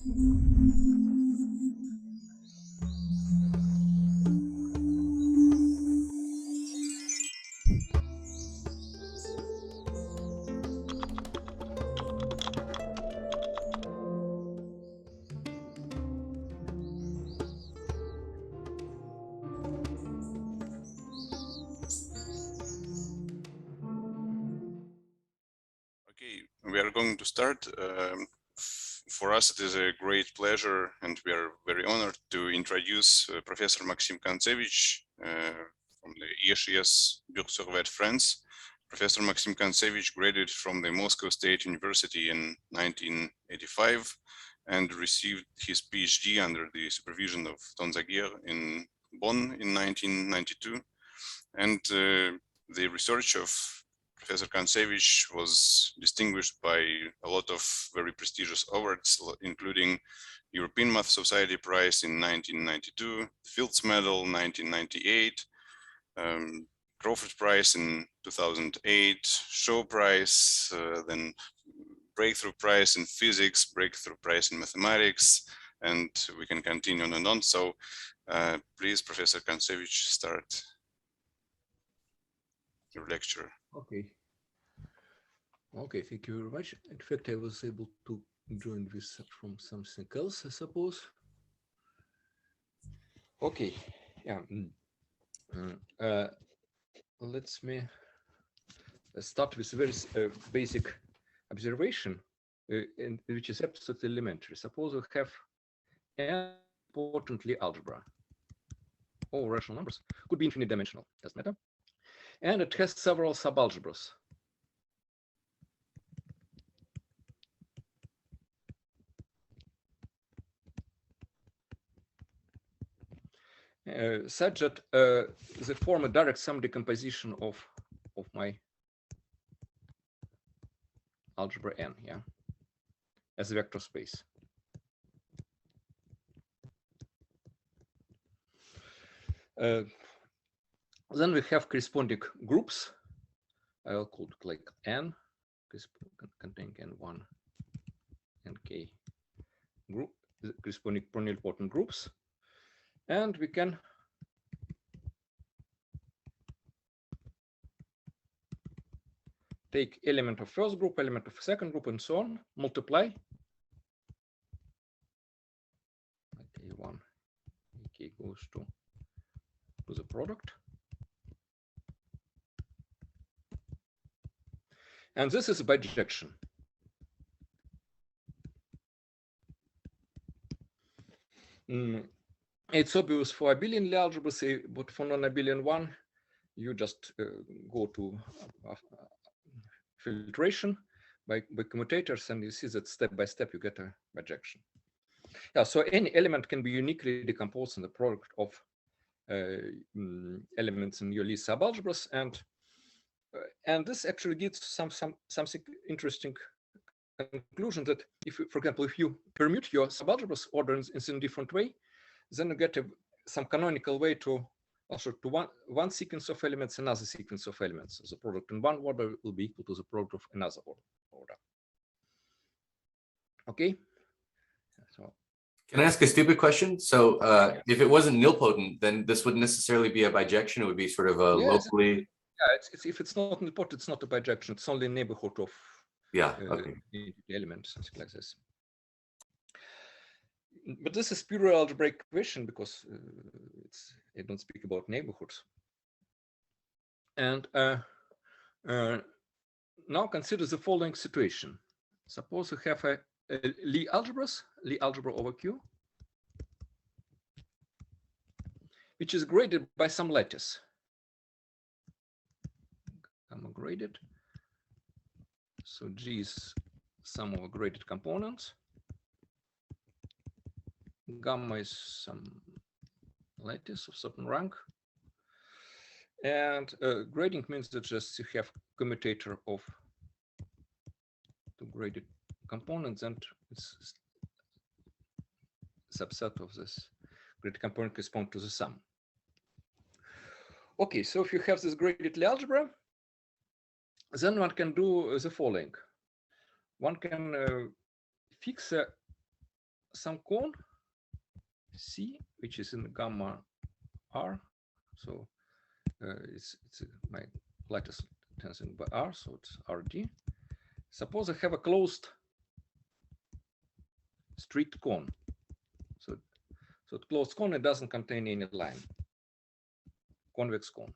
Okay, we are going to start. For us, it is a great pleasure, and we are very honored to introduce Professor Maxim Kontsevich from the IHES Bureau-sur-Ver, France. Professor Maxim Kontsevich graduated from the Moscow State University in 1985 and received his PhD under the supervision of Don Zagier in Bonn in 1992. And the research of Professor Kontsevich was distinguished by a lot of very prestigious awards, including European Math Society Prize in 1992, Fields Medal 1998, Crawford Prize in 2008, Shaw Prize, then Breakthrough Prize in Physics, Breakthrough Prize in Mathematics, and we can continue on and on. So please, Professor Kontsevich, start your lecture. Okay. Okay, thank you very much. In fact, I was able to join this from something else, I suppose. Okay, yeah. Let's start with a very basic observation, which is absolutely elementary. Suppose we have n importantly algebra. All rational numbers could be infinite dimensional, doesn't matter. And it has several subalgebras. Such that they form a direct sum decomposition of my algebra n, yeah, as a vector space. Then we have corresponding groups. I'll call it like n, containing n1 and k group, corresponding nilpotent groups. And we can take element of first group, element of second group, and so on, multiply. K1, k goes to the product. And this is a bijection. It's obvious for abelian algebras, but for non-abelian one, you just go to filtration by commutators, and you see that step by step you get a bijection. Yeah, so any element can be uniquely decomposed in the product of elements in your Lie subalgebras, and this actually gives something interesting conclusion that if, for example, if you permute your subalgebras order in a different way, then you get some canonical way to also to one sequence of elements, another sequence of elements. The product in one order will be equal to the product of another order. Okay. So, can I ask a stupid question? So if it wasn't nilpotent, then this wouldn't necessarily be a bijection. It would be sort of a locally. Yeah, if it's not nilpotent, it's not a bijection. It's only a neighborhood of okay. elements, something like this. But this is pure algebraic question because I don't speak about neighborhoods. And now consider the following situation. Suppose we have a Lie algebra over Q, which is graded by some lattice. Gamma graded. So G is sum of graded components. Gamma is some lattice of certain rank. And grading means that just you have commutator of two graded components, and it's subset of this graded component correspond to the sum. Okay, so if you have this graded Lie algebra, then one can do the following. One can fix a some cone C, which is in gamma R. So it's my lattice tensing by R, so it's RD. Suppose I have a closed street cone. So the closed cone, it doesn't contain any line. Convex cone.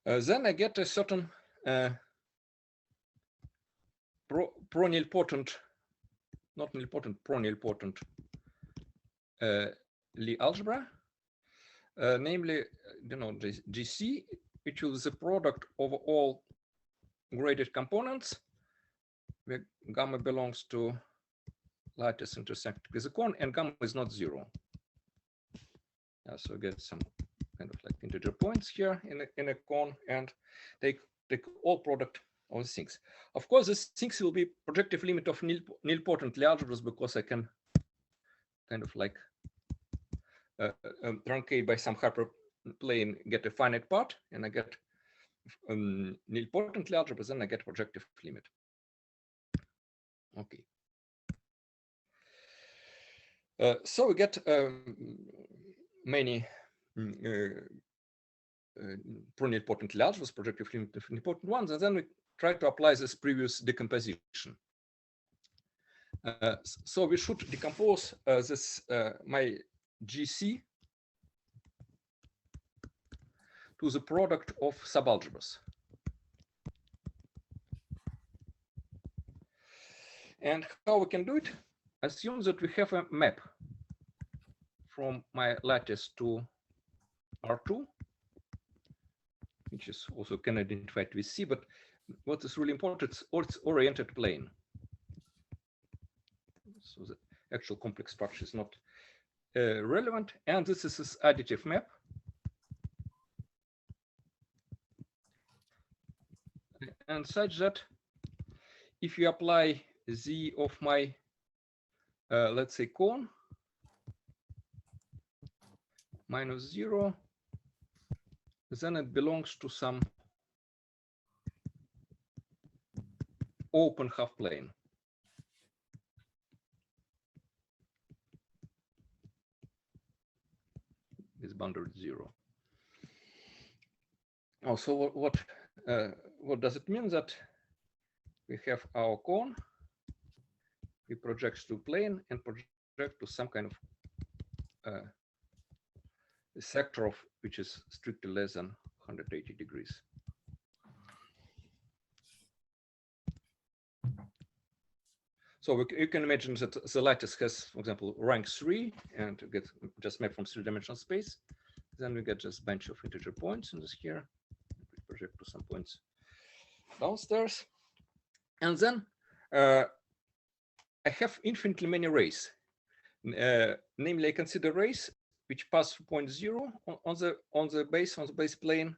Then I get a certain pro-nilpotent, not nilpotent, pro-nilpotent Lie algebra, namely, GC, which is the product of all graded components, where gamma belongs to lattice intersecting with the cone, and gamma is not zero. So I get some kind of like integer points here in a cone, and take all product of the things. Of course, this things will be projective limit of nilpotent Lie algebras, because I can kind of like truncate by some hyperplane, get a finite part, and I get nilpotent Lie algebras, then I get projective limit. Okay. So we get many pro-nilpotent Lie algebras, projective limit of nilpotent ones, and then we try to apply this previous decomposition. So we should decompose this my GC to the product of subalgebras. And how we can do it? Assume that we have a map from my lattice to R2, which is also can identified with C, but what is really important, it's oriented plane. So the actual complex structure is not relevant. And this is this additive map. And such that if you apply Z of my, let's say, cone minus 0, then it belongs to some open half plane. Is bounded 0. Also, what does it mean? That we have our cone, we project to plane and project to some kind of sector of which is strictly less than 180 degrees. So you can imagine that the lattice has, for example, rank 3, and you get just map from 3-dimensional space. Then we get just bunch of integer points in this here. We project to some points downstairs. And then I have infinitely many rays. Namely, I consider rays which pass through point 0 on the base plane.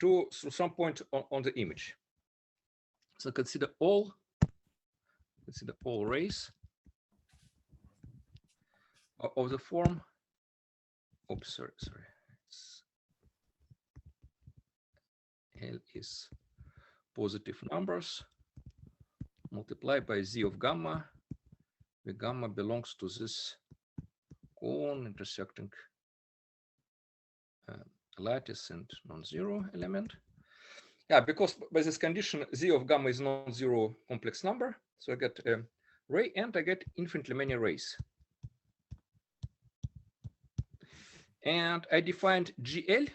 Through some point on the image. So consider all rays of the form. L is positive numbers multiplied by Z of gamma, where gamma belongs to this cone intersecting lattice and non-zero element. Yeah, because by this condition, Z of gamma is non-zero complex number. So I get a ray and I get infinitely many rays. And I defined GL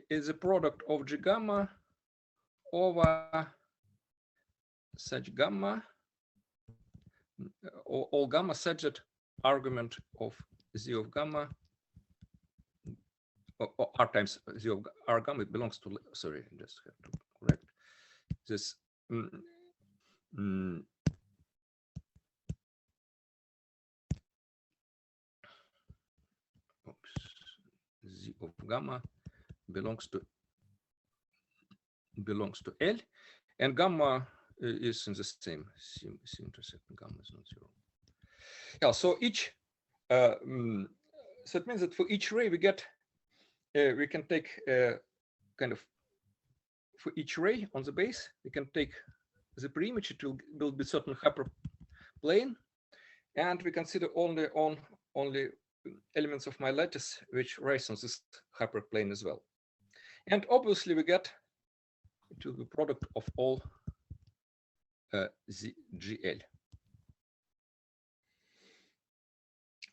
is a product of G gamma over such gamma, or all gamma such that argument of Z of gamma or R times Z of R gamma, it belongs to, sorry, I just have to correct this. Z of gamma belongs to L, and gamma is in the same intersecting gamma is not 0. Yeah, so each so it means that for each ray we get we can take kind of for each ray on the base, we can take the preimage. It will be certain hyperplane, and we consider only elements of my lattice which rise on this hyperplane as well. And obviously, we get to the product of all the GL.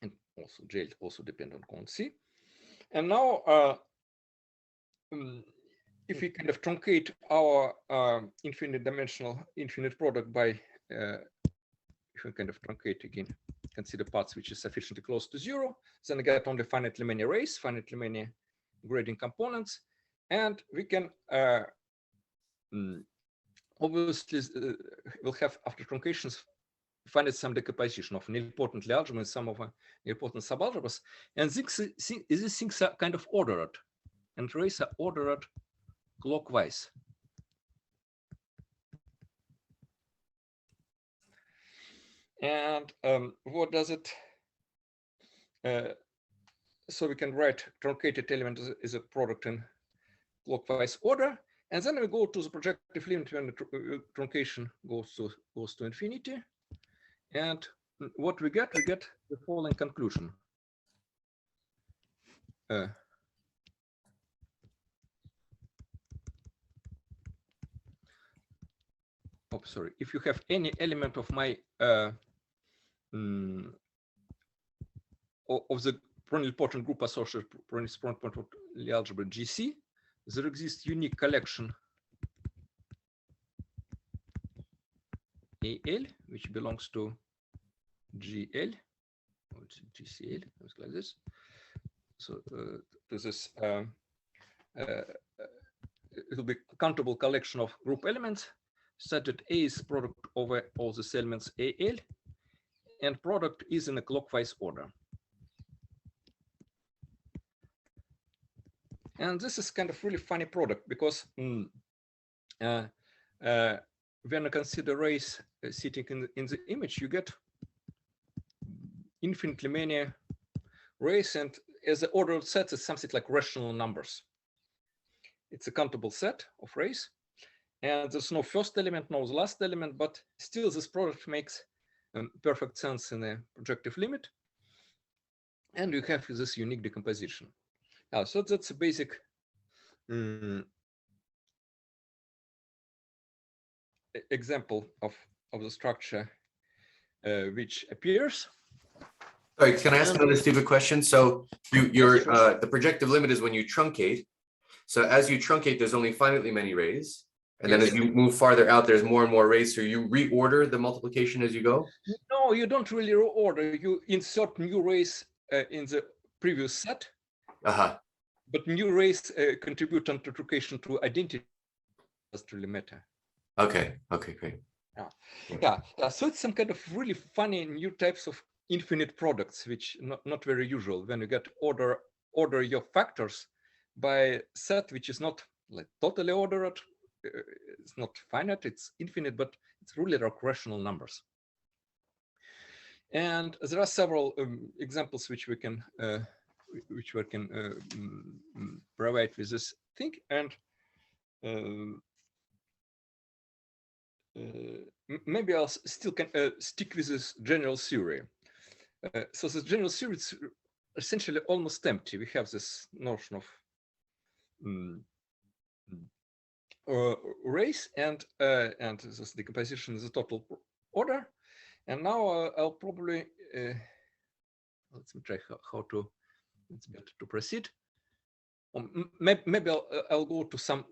And also GL also depend on cone C. And now, if we kind of truncate our infinite dimensional infinite product by, if we kind of truncate again, consider parts which is sufficiently close to 0, then I get only finitely many rays, finitely many grading components, and we can obviously we'll have, after truncations, find some decomposition of nilpotent algebra and some of nilpotent subalgebras, and these things are kind of ordered, and rays are ordered clockwise. And what does it? So we can write truncated element as a product in clockwise order, and then we go to the projective limit when the truncation goes to infinity. And what we get the following conclusion. Oh, sorry. If you have any element of my of the pronilpotent group associated pronilpotent algebra GC, there exists unique collection AL, which belongs to GL, or GCL, like this. So this is it will be countable collection of group elements, such that A is product over all these elements AL, and product is in a clockwise order. And this is kind of really funny product, because when I consider rays sitting in the image, you get infinitely many rays, and as the ordered set is something like rational numbers. It's a countable set of rays, and there's no first element, no last element, but still this product makes perfect sense in a projective limit, and you have this unique decomposition. So that's a basic example of the structure which appears. Sorry, can I ask another stupid question? So the projective limit is when you truncate. So as you truncate, there's only finitely many rays. And then as you move farther out, there's more and more rays. So you reorder the multiplication as you go? No, you don't really reorder. You insert new rays in the previous set. But new rays contribute on truncation to identity. Doesn't really matter. Okay, great. Yeah. So it's some kind of really funny new types of infinite products, which not very usual when you get order your factors by set which is not like totally ordered. It's not finite, it's infinite, but it's really like rational numbers. And there are several examples which we can provide with this thing, and maybe I'll still can stick with this general theory. So this general theory is essentially almost empty. We have this notion of rays, and this decomposition is a total order. And now I'll probably let me try how to. It's better to proceed. Maybe I'll go to some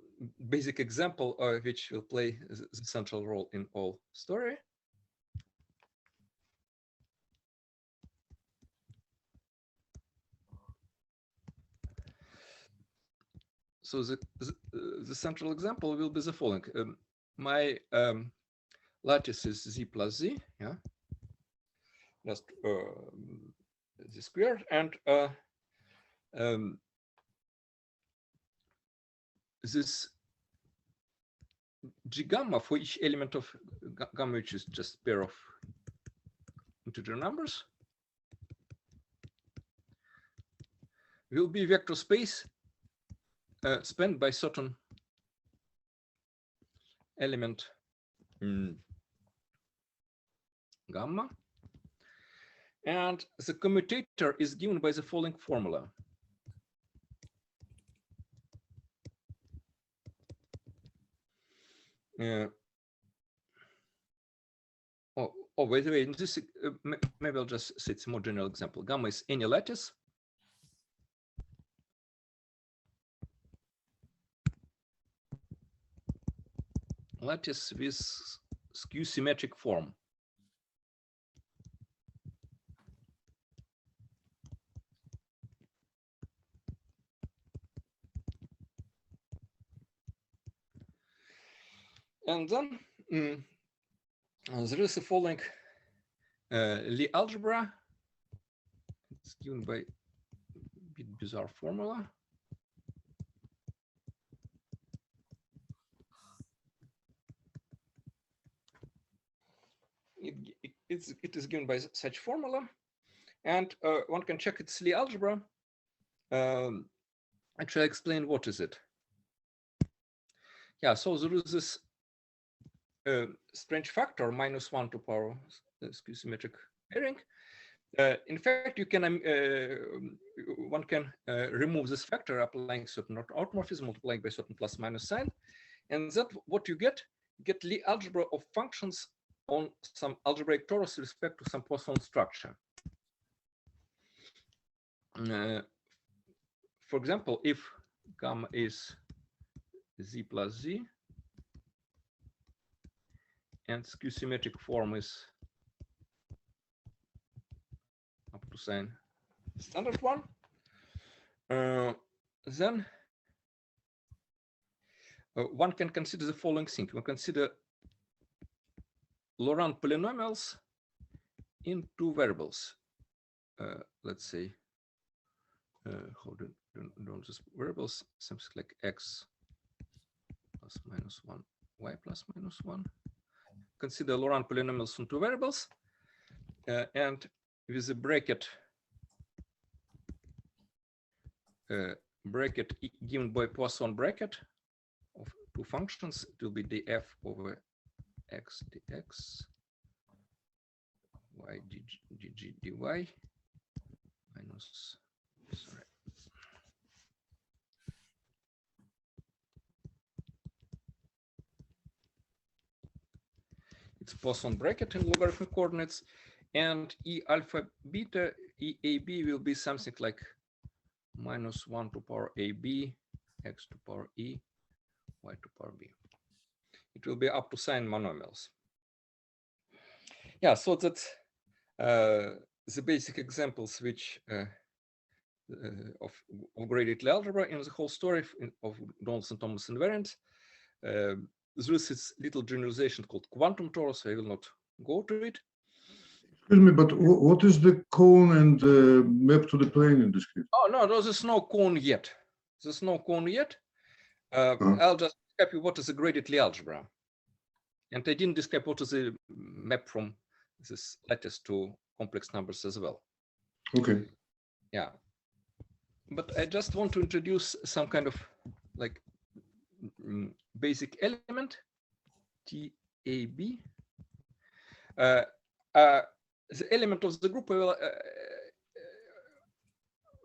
basic example which will play the central role in all story. So the central example will be the following. My lattice is Z plus Z, yeah, just Z squared, and this G gamma for each element of gamma, which is just pair of integer numbers, will be vector space spanned by certain element gamma, and the commutator is given by the following formula. By the way, in this maybe I'll just say it's a more general example. Gamma is any lattice with skew symmetric form. And then there is the following Lie algebra. It's given by a bit bizarre formula. It is given by such formula, and one can check its Lie algebra. Actually, I explain what is it. Yeah, so there is this strange factor -1 to power skew symmetric pairing. In fact, you can one can remove this factor applying certain automorphism, multiplying by certain plus minus sign, and that what you get Lie algebra of functions on some algebraic torus with respect to some Poisson structure. For example, if gamma is z plus z and skew symmetric form is up to sign standard one, then one can consider the following thing. We consider Laurent polynomials in two variables. Let's say, how do these variables? Something like x plus minus 1, y plus minus 1. Consider Laurent polynomials in two variables, and with a bracket given by Poisson bracket of two functions, it will be df over x dx y dg dy minus, sorry, it's Poisson bracket in logarithmic coordinates, and E alpha beta EAB will be something like -1 to power AB, x to power E, y to power B. It will be up to sign monomials. Yeah, so that's the basic examples which of graded Lie algebra in the whole story of Donaldson-Thomas invariants. There is this little generalization called quantum torus. I will not go to it. Excuse me, but what is the cone and map to the plane in this case? Oh no, there's no cone yet. There's no cone yet. I'll just describe you what is a graded Lie algebra, and I didn't describe what is a map from this lattice to complex numbers as well. Okay. Yeah, but I just want to introduce some kind of like basic element, TAB. The element of the group,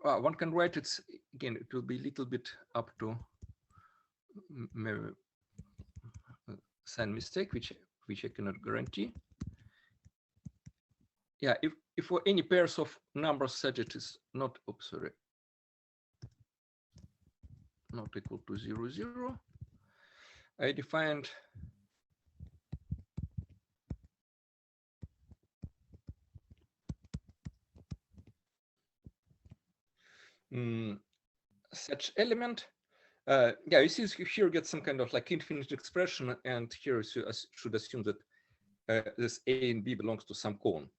one can write it again. It will be a little bit up to sign mistake, which I cannot guarantee. Yeah, if for any pairs of numbers such it is not, oops, sorry, not equal to 0, 0, I defined such element. Yeah, you see here get some kind of like infinite expression, and here you should assume that this A and B belongs to some cone.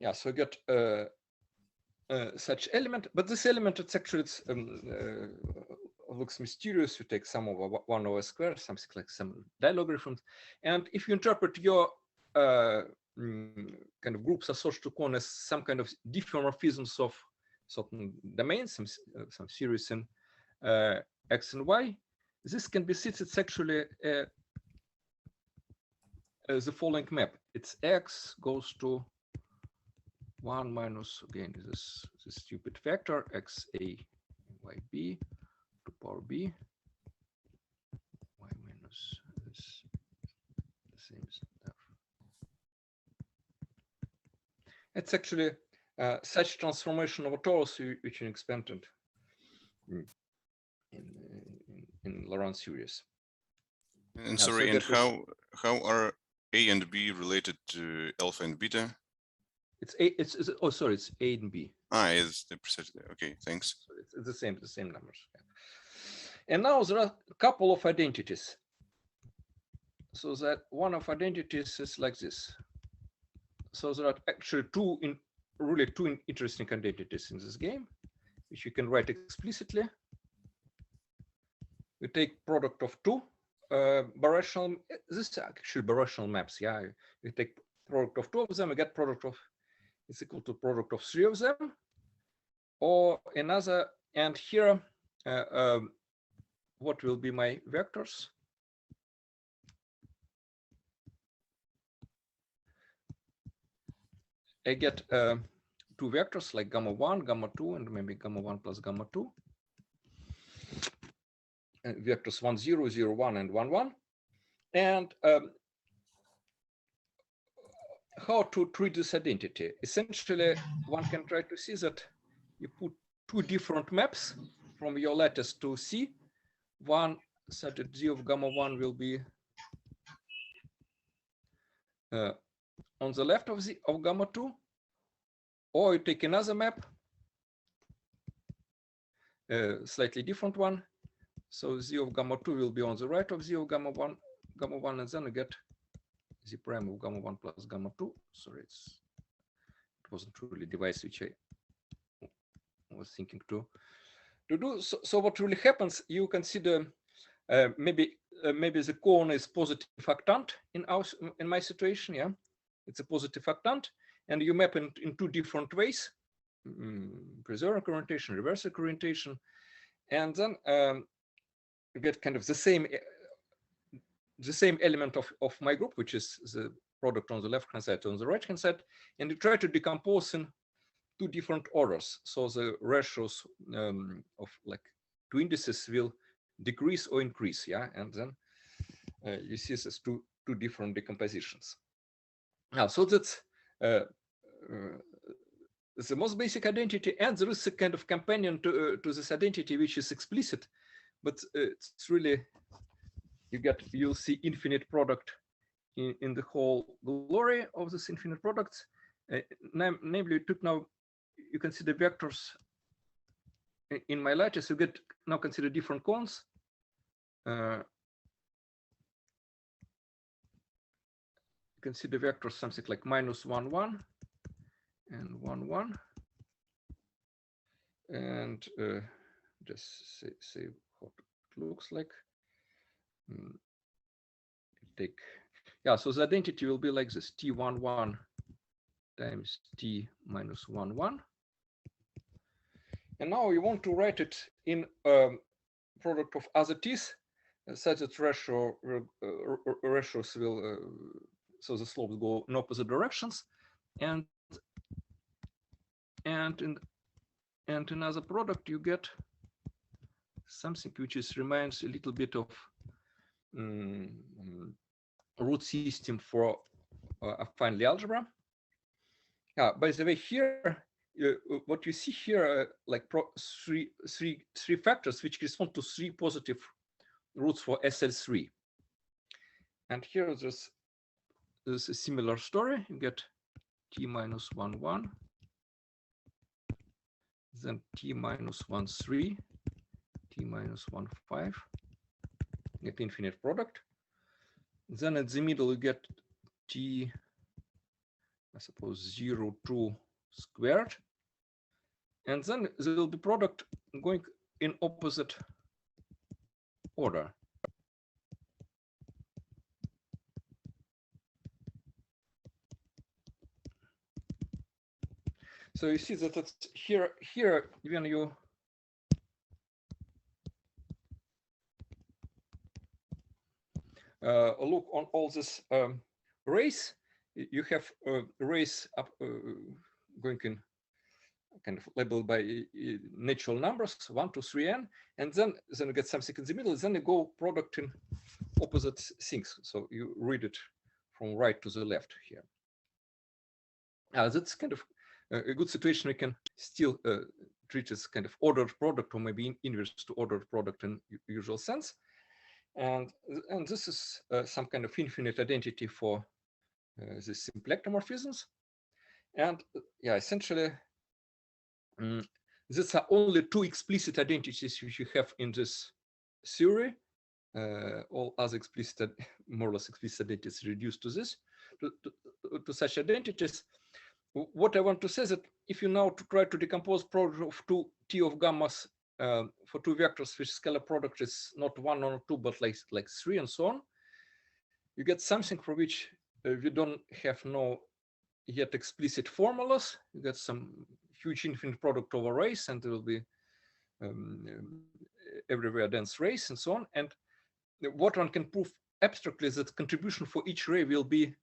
Yeah, so you get such element, but this element, it's actually looks mysterious. You take sum over 1 over square, something like some logarithms, and if you interpret your kind of groups associated to cone as some kind of diffeomorphisms of certain domains, some series in x and y, this can be seen. It's actually the following map. It's x goes to 1 minus, again, this stupid factor, x a y b to power b, y minus this, the same stuff. It's actually such transformation of a torus which is expanded in Laurent series. And Yeah, sorry, so and that how are A and B related to alpha and beta? it's oh sorry, it's A and B. Ah, it's precisely okay. Thanks. So it's the same numbers. Yeah. And now there are a couple of identities. So that one of identities is like this. So there are actually two interesting identities in this game, which you can write explicitly. We take product of two birational. This is actually birational maps. Yeah, we take product of two of them. We get product of is equal to product of three of them, or another. And here, what will be my vectors? I get two vectors like gamma 1, gamma 2, and maybe gamma 1 plus gamma 2. Vectors 1, 0, 0, 1, and 1, 1. And how to treat this identity? Essentially, one can try to see that you put two different maps from your lattice to C. One such that z of gamma 1 will be on the left of gamma 2, or you take another map, slightly different one. So z of gamma 2 will be on the right of z of gamma 1, and then you get z prime of gamma 1 plus gamma 2. Sorry, it wasn't really a device which I was thinking to do. So what really happens, you consider maybe the cone is positive octant in my situation. Yeah, it's a positive octant, and you map in two different ways: preserve orientation, reverse orientation, and then you get kind of the same element of my group, which is the product on the left hand side, on the right hand side, and you try to decompose in two different orders. So the ratios of like two indices will decrease or increase. Yeah, and then you see this two different decompositions. Now, so that's the most basic identity, and there is a kind of companion to this identity which is explicit, but it's really you'll see infinite product in the whole glory of this infinite products. Namely, you can see the vectors in my lattice. You get now consider different cones. You can see the vectors something like -1, 1, and 1, 1, and just say what it looks like. So the identity will be like this: t11 times t minus 1, 1. And now you want to write it in product of other t's, such that ratios will so the slopes go in opposite directions, and in another product you get something which reminds a little bit of root system for affine algebra. By the way, here what you see here like three factors which correspond to three positive roots for SL3. And here there's a similar story. You get t minus 1, 1, then t minus 1, 3, t minus 1, 5. Get infinite product. Then at the middle you get t, I suppose 0, 2 squared, and then there will be product going in opposite order. So you see that it's here when you look on all this rays, you have rays up going in kind of labeled by natural numbers 1 to 3n, and then you get something in the middle. Then you go product in opposite things. So you read it from right to the left here. That's kind of a good situation. We can still treat as kind of ordered product, or maybe inverse to ordered product in usual sense. And this is some kind of infinite identity for the symplectomorphisms. And yeah, essentially, these are only two explicit identities which you have in this theory. All other explicit, more or less explicit identities reduced to this, to such identities. What I want to say is that if you now try to decompose product of two T of gammas for two vectors which scalar product is not 1 or 2 but like 3 and so on, you get something for which we don't have no yet explicit formulas. You get some huge infinite product over rays, and there will be everywhere dense rays and so on. And what one can prove abstractly is that contribution for each ray will be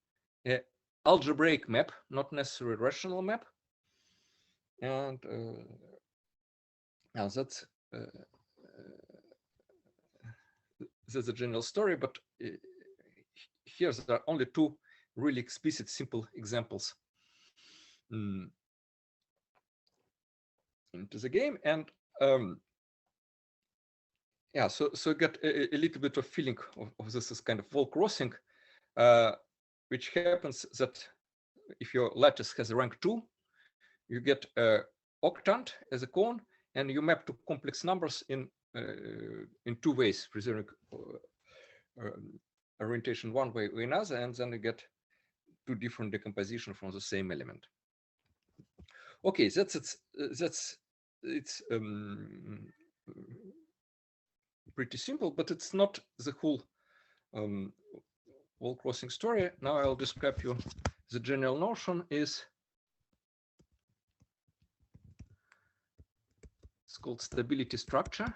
a algebraic map, not necessarily rational map. And now that's a general story, but here there are only two really explicit simple examples into the game. And yeah, so get a little bit of feeling of this is kind of wall crossing, which happens that if your lattice has a rank 2, you get a octant as a cone, and you map to complex numbers in two ways, preserving orientation one way or another, and then you get two different decomposition from the same element. Okay, it's pretty simple, but it's not the whole wall crossing story. Now I'll describe you the general notion is it's called stability structure.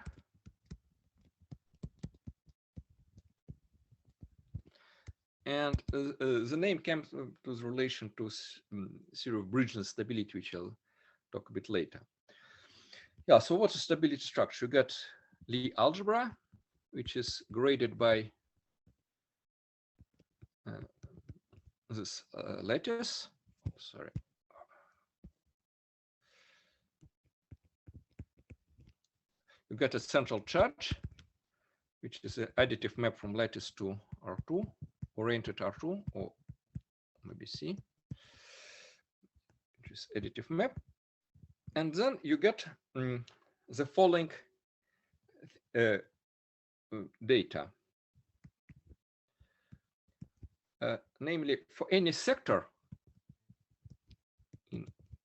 And the name comes to the relation to theory of Bridgeland stability, which I'll talk a bit later. Yeah, so what's a stability structure? You get Lie algebra, which is graded by this lattice. Sorry. You get a central charge, which is an additive map from lattice to R2, oriented R2, or maybe C, which is additive map. And then you get the following data. Namely, for any sector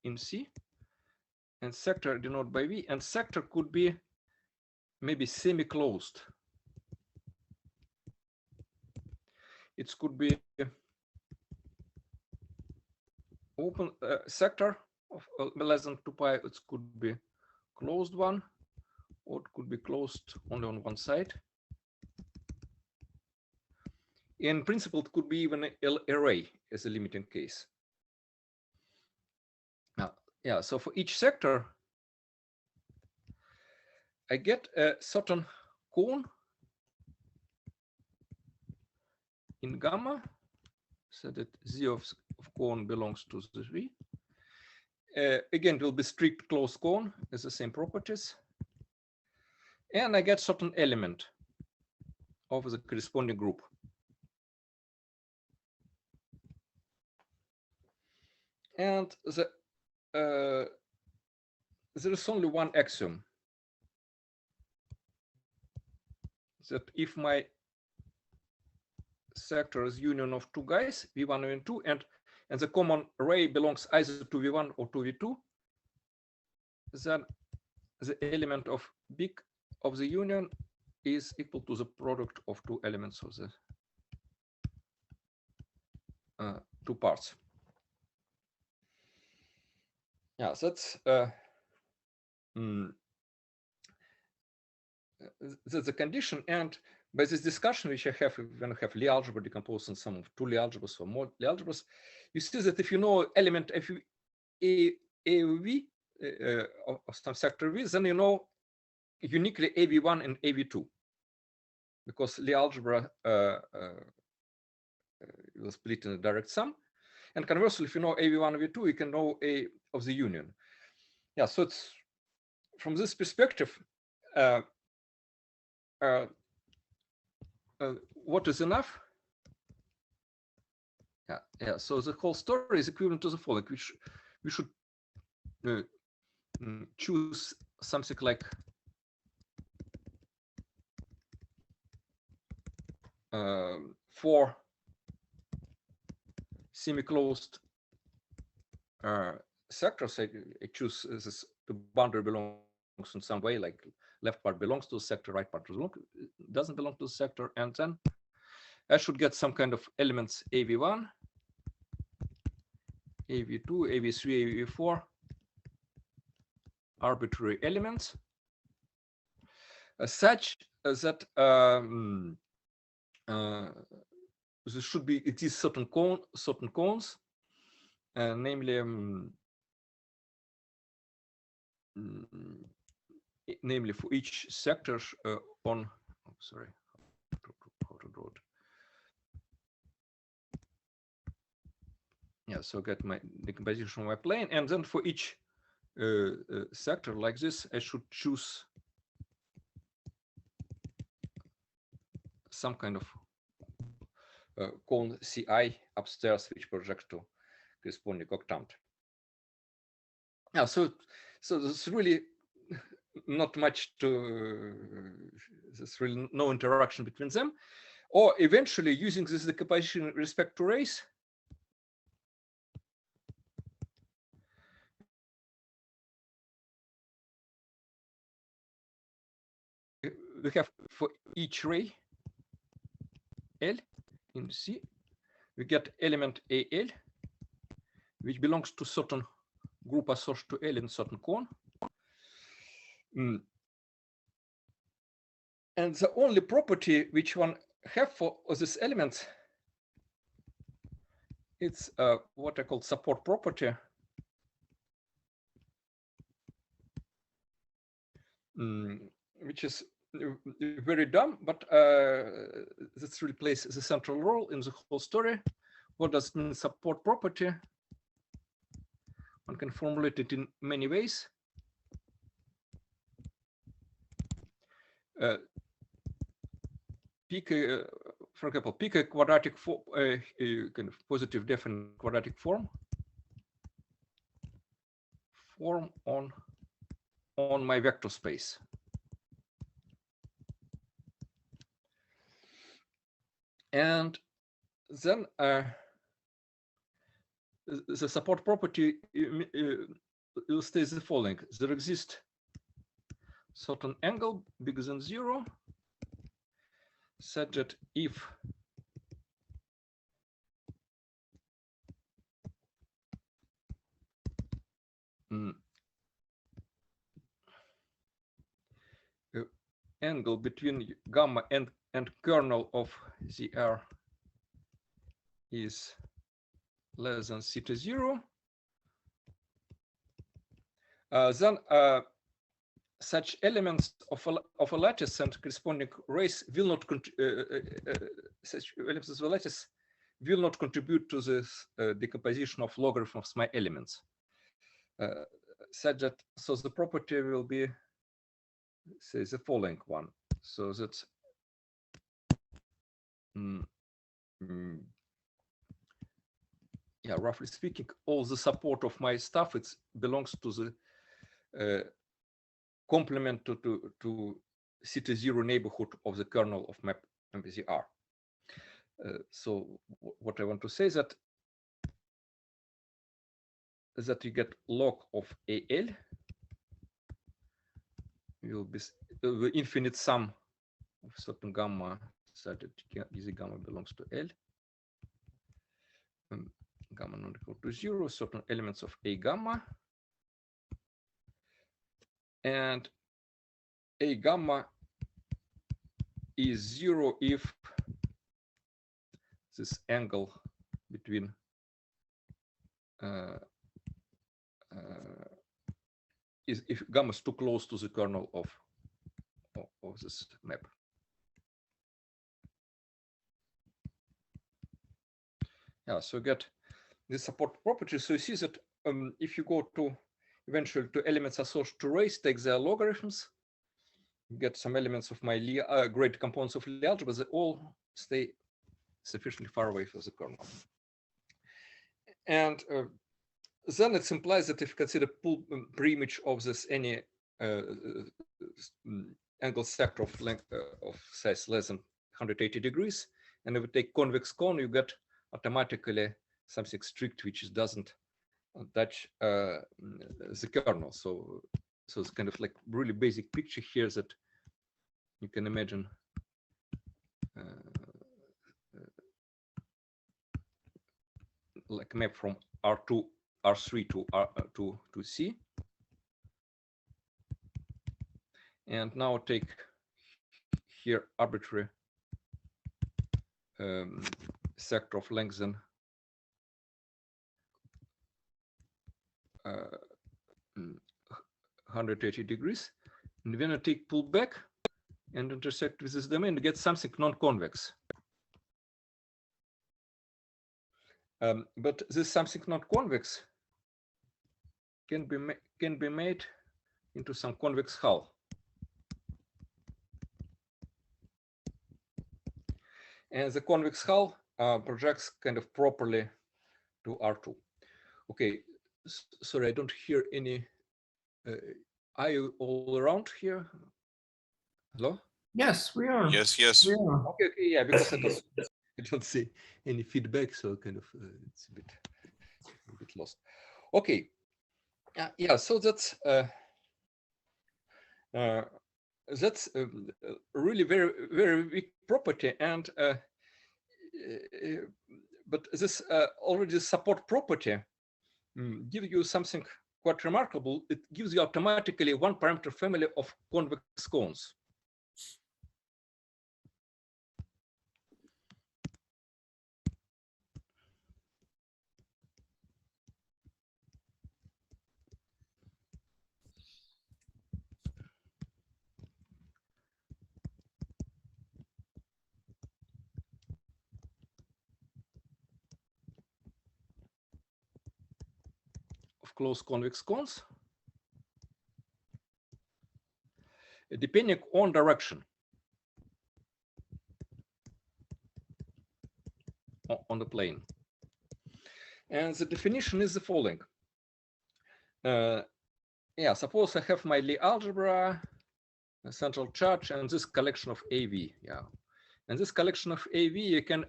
in C, and sector denoted by V, and sector could be maybe semi-closed. It could be open sector of less than 2 pi. It could be closed one, or it could be closed only on one side. In principle, it could be even an array as a limiting case. Now, yeah, so for each sector, I get a certain cone in gamma, so that Z of cone belongs to the V. Again, it will be strict closed cone with the same properties. And I get certain element of the corresponding group. And there is only one axiom, that if my sector is union of two guys, V1 and V2, and the common array belongs either to V1 or to V2, then the element of big of the union is equal to the product of two elements of the two parts. Yeah, that's the condition. And by this discussion which I have when I have Lie algebra decomposed in some of two Lie algebras or more Lie algebras, you see that if you know element AV of some sector V, then you know uniquely AV1 and AV2, because Lie algebra will split in a direct sum. And conversely, if you know AV1 and AV2, you can know A of the union. Yeah, so it's from this perspective, what is enough? Yeah. So the whole story is equivalent to the following, which we should choose something like four semi-closed sectors. I choose this boundary belongs in some way, like left part belongs to the sector, right part doesn't belong to the sector, and then I should get some kind of elements AV1, AV2, AV3, AV4, arbitrary elements, such that there should be exist certain cones, namely for each sector on. Oh, sorry, how to draw it. Yeah, so get my decomposition of my plane, and then for each sector like this, I should choose some kind of cone CI upstairs, which projects to corresponding octant. Yeah, so there's really not much to. There's really no interaction between them, or eventually using this decomposition with respect to race. We have for each ray L in C, we get element AL, which belongs to certain group associated to L in certain cone. And the only property which one have for these elements, it's what I call support property. Which is very dumb, but this really plays the central role in the whole story. What does it mean, support property? One can formulate it in many ways. Pick, for example, pick a quadratic form, a kind of positive definite quadratic form on my vector space. And then the support property illustrates the following. There exists certain angle bigger than 0, such that if angle between gamma and kernel of the R is less than theta 0, then such elements of a lattice and corresponding race will not such elements of the lattice will not contribute to this decomposition of logarithms of my elements. Such that so the property will be, say, the following one. So that yeah, roughly speaking, all the support of my stuff it belongs to the complement to theta 0 neighborhood of the kernel of my MPCR. So what I want to say is that you get log of AL will be the infinite sum of certain gamma, so that easy gamma belongs to L. Gamma not equal to 0, certain elements of A gamma. And A gamma is 0 if this angle between is if gamma is too close to the kernel of this map. Yeah, so get the support property. So you see that if you go to eventually to elements associated to rays, take their logarithms, get some elements of my great components of Lie algebra, they all stay sufficiently far away from the kernel. And then it implies that if you consider preimage of this any angle sector of length of size less than 180 degrees, and if you take convex cone, you get automatically something strict which doesn't touch the kernel. So it's kind of like really basic picture here that you can imagine like map from R3 to C. And now take here arbitrary sector of length than 180 degrees, and then I take pull back and intersect with this domain to get something non-convex. But this something non-convex can be made into some convex hull. And the convex hull projects kind of properly to R2. Okay, sorry, I don't hear any. Are you all around here? Hello? Yes, we are. Yes, yes. We are. Okay, yeah, because I don't see any feedback, so kind of it's a bit lost. Okay, yeah, so that's really very weak property, and but this already support property gives you something quite remarkable. It gives you automatically one parameter family of convex cones. Closed convex cones, depending on direction on the plane. And the definition is the following. Yeah, suppose I have my Lie algebra, a central charge, and this collection of AV. Yeah, and this collection of AV you can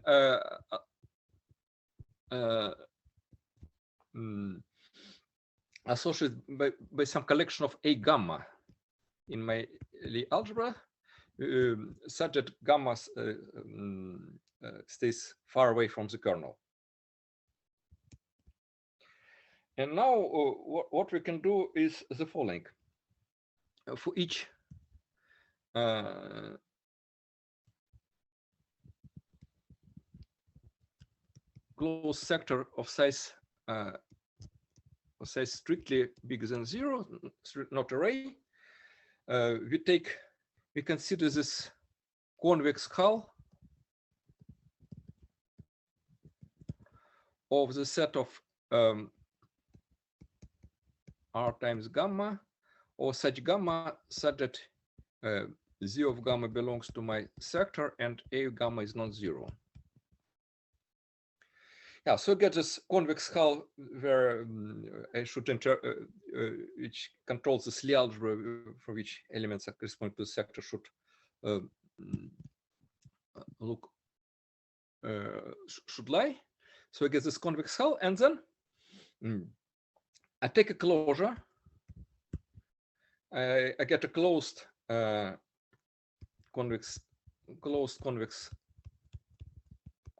associated by some collection of A gamma in my Lie algebra, such that gamma stays far away from the kernel. And now what we can do is the following. For each closed sector of size strictly bigger than 0, not array, we consider this convex hull of the set of R times gamma, or such gamma such that Z of gamma belongs to my sector and A of gamma is non-zero. Yeah, so I get this convex hull where I should enter, which controls this Lie algebra for which elements that correspond to the sector should should lie. So I get this convex hull, and then I take a closure. I get a closed convex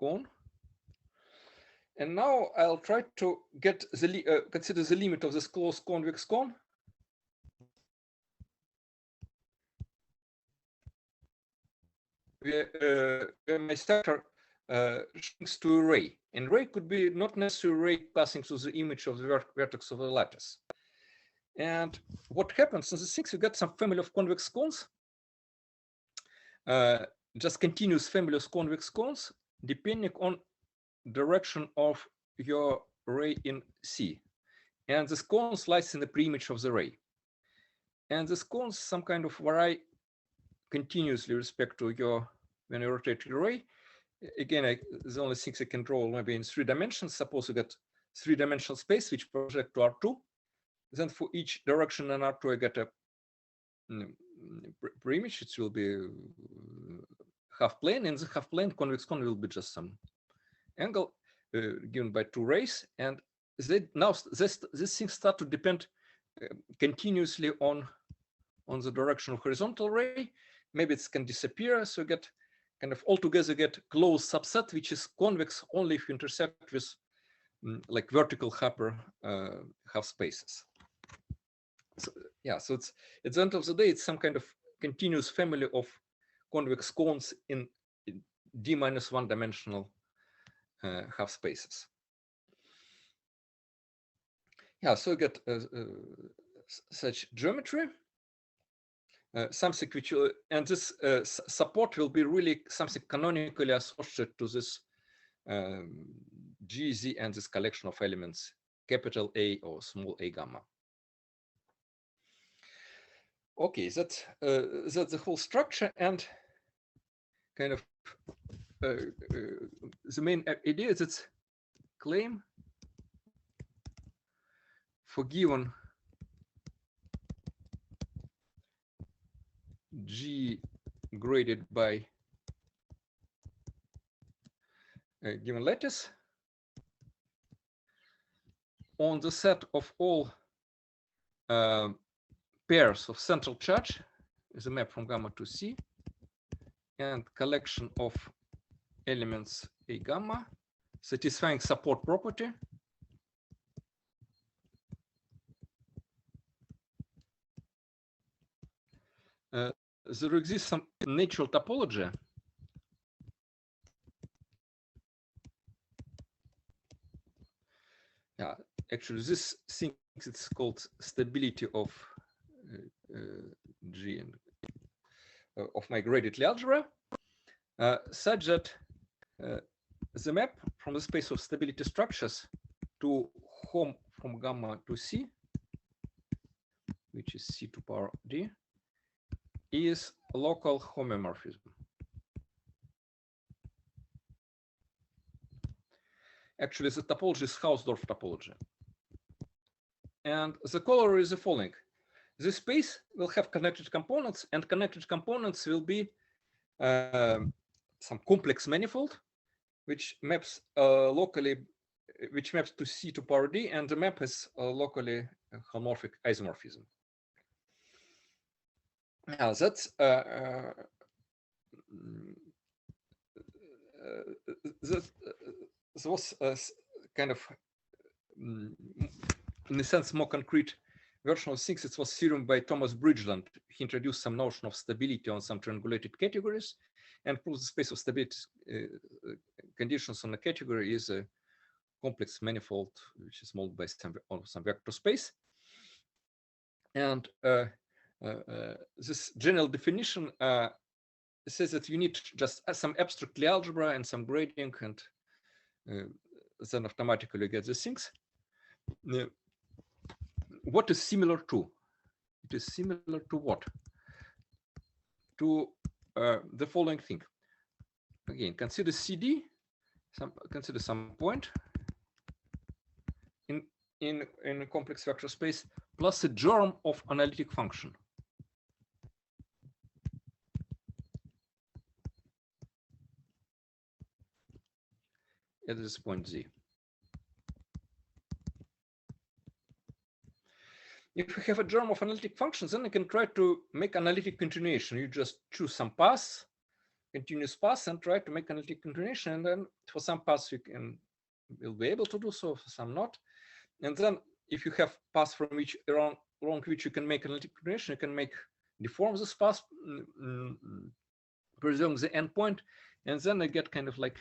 cone. And now I'll try to get the consider the limit of this closed convex cone. where my sector shrinks to array. And array could be not necessarily array passing to the image of the vertex of the lattice. And what happens in the things, you get some family of convex cones, just continuous family of convex cones, depending on direction of your array in C. And this cone lies in the preimage of the array. And this cones some kind of vary continuously with respect to your, when you rotate your array. Again, the only things I can draw maybe in 3 dimensions. Suppose you get 3-dimensional space which project to R2. Then for each direction in R2, I get a preimage. It will be half plane. In the half plane, convex cone will be just some angle given by 2 rays. And they, now these things start to depend continuously on the direction of horizontal ray. Maybe it can disappear. So you get kind of altogether get closed subset, which is convex only if you intersect with like vertical half spaces. So, yeah, so it's at the end of the day, it's some kind of continuous family of convex cones in d-1 dimensional half spaces. Yeah, so you get such geometry, something which will, and this support will be really something canonically associated to this G, Z, and this collection of elements, capital A or small a gamma. Okay, that's the whole structure, and kind of the main idea is its claim for given G graded by a given lattice on the set of all pairs of central charge is a map from gamma to C and collection of elements A gamma satisfying support property there exists some natural topology actually this thing it's called stability of G and of my graded algebra such that the map from the space of stability structures to hom from gamma to C, which is C to power D, is a local homomorphism. Actually, the topology is Hausdorff topology. And the corollary is the following. This space will have connected components, and connected components will be some complex manifold, which maps locally, which maps to C to power D, and the map is locally homomorphic isomorphism. Now that's that was kind of, in a sense, more concrete version of things. It was theorem by Thomas Bridgeland. He introduced some notion of stability on some triangulated categories and proved the space of stability conditions on a category is a complex manifold, which is modeled by some vector space. And this general definition says that you need just some abstract algebra and some grading, and then automatically get these things. What is similar to? It is similar to what? To the following thing. Again, consider CD. Consider some point in a complex vector space plus a germ of analytic function. At this point Z. If you have a germ of analytic functions, then you can try to make analytic continuation. You just choose some path, continuous path, and try to make analytic continuation. And then for some paths you will be able to do so, for some not. And then if you have paths from which along which you can make analytic continuation, you can deform this path preserving the endpoint, and then I get kind of like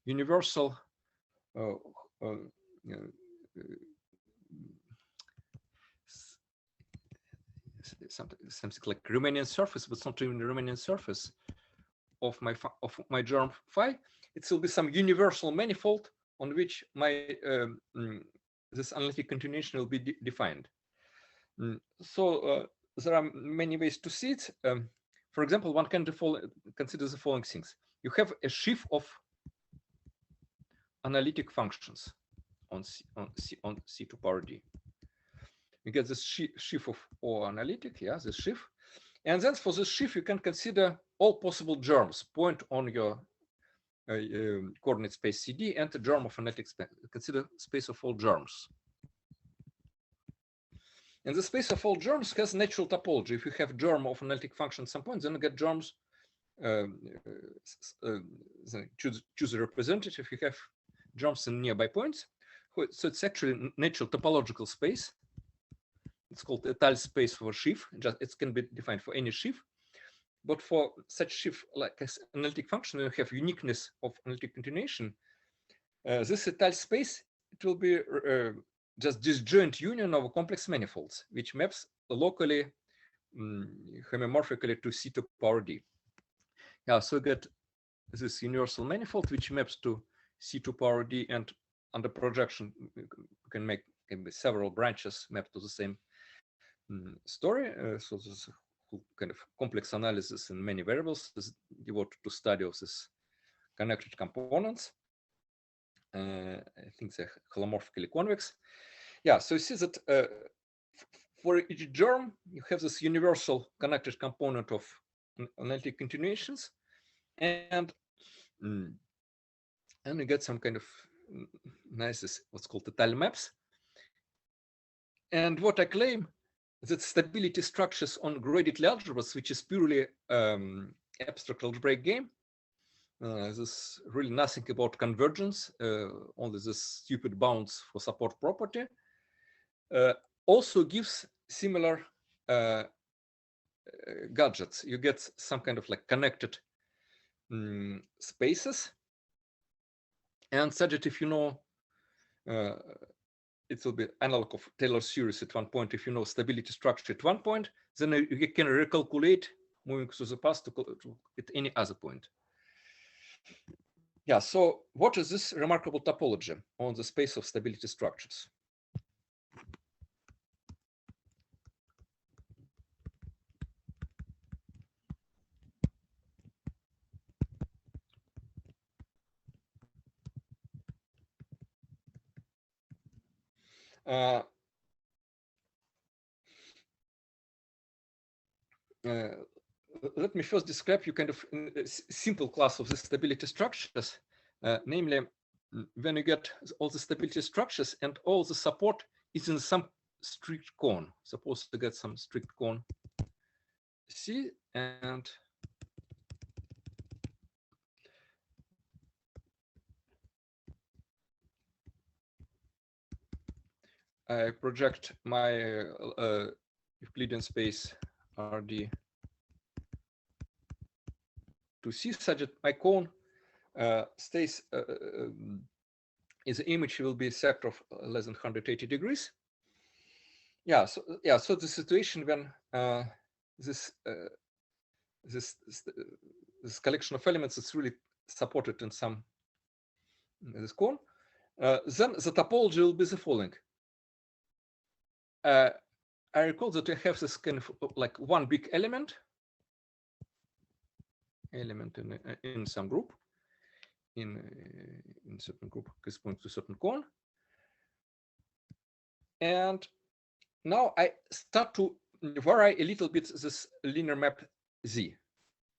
universal something like Riemannian surface, but it's not even the Riemannian surface of my germ phi. It will be some universal manifold on which my this analytic continuation will be defined. So there are many ways to see it. For example, one can consider the following things. You have a sheaf of analytic functions on C to power D. You get this sheaf of O analytic, yeah, this sheaf. And then for this sheaf, you can consider all possible germs, point on your coordinate space CD and the germ of analytic space. Consider space of all germs. And the space of all germs has natural topology. If you have germ of analytic function at some point, then you get germs. Choose a representative. You have germs in nearby points. So it's actually natural topological space. It's called a Étale space for a sheaf. It can be defined for any sheaf. But for such sheaf like an analytic function, you have uniqueness of analytic continuation. This Étale space, it will be just disjoint union of complex manifolds, which maps locally homomorphically to C to power D. Yeah, so you get this universal manifold which maps to C to power D, and under projection you can make several branches mapped to the same story. So this kind of complex analysis in many variables is devoted to study of this connected components. I think they're holomorphically convex. Yeah, so you see that for each germ, you have this universal connected component of analytic continuations, and you get some kind of nice, what's called Étale maps. And what I claim is that stability structures on graded algebras, which is purely abstract algebraic game. There's really nothing about convergence, only this stupid bounds for support property. Also gives similar gadgets. You get some kind of like connected spaces, and such that if you know, it will be analog of Taylor series at one point. If you know stability structure at one point, then you can recalculate moving through the past at any other point. Yeah, so what is this remarkable topology on the space of stability structures? Let me first describe you kind of a simple class of the stability structures, namely when you get all the stability structures and all the support is in some strict cone. Suppose to get some strict cone C, and I project my Euclidean space RD to C such that my cone stays is the image will be a sector of less than 180 degrees. Yeah, so the situation when this collection of elements is really supported in some this cone, then the topology will be the following. I recall that I have this kind of like one big element in some group, in certain group corresponds to certain cone, and now I start to vary a little bit this linear map Z.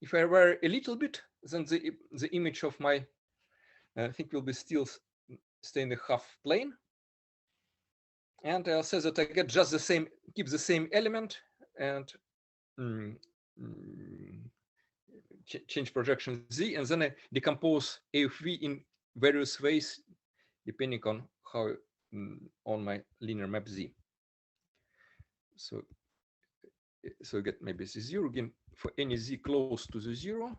If I vary a little bit, then the image of my I think will be still stay in the half plane, and I'll say that I get just the same, keep the same element, and change projection Z, and then I decompose A of V in various ways depending on how on my linear map Z. So you get maybe Z0 again for any Z close to the 0.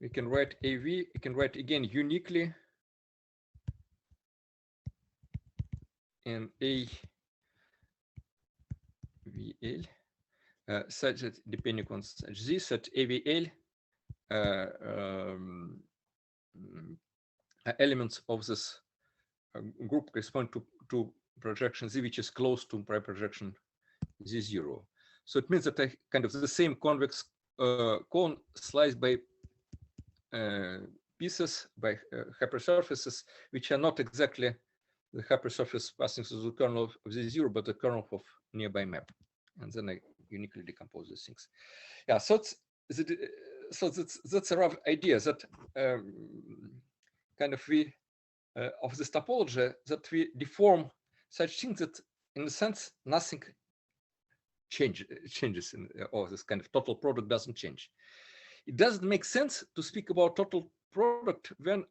we can write AV, we can write again uniquely in AVL, such that depending on such this, that AVL elements of this group correspond to projection Z, which is close to projection Z0. So it means that I kind of the same convex cone sliced by pieces, by hypersurfaces, which are not exactly the hypersurface passing through the kernel of Z0, but the kernel of nearby map. And then I uniquely decompose these things. Yeah, so that's a rough idea that kind of we of this topology, that we deform such things that in a sense nothing changes in, or this kind of total product doesn't change. It doesn't make sense to speak about total product when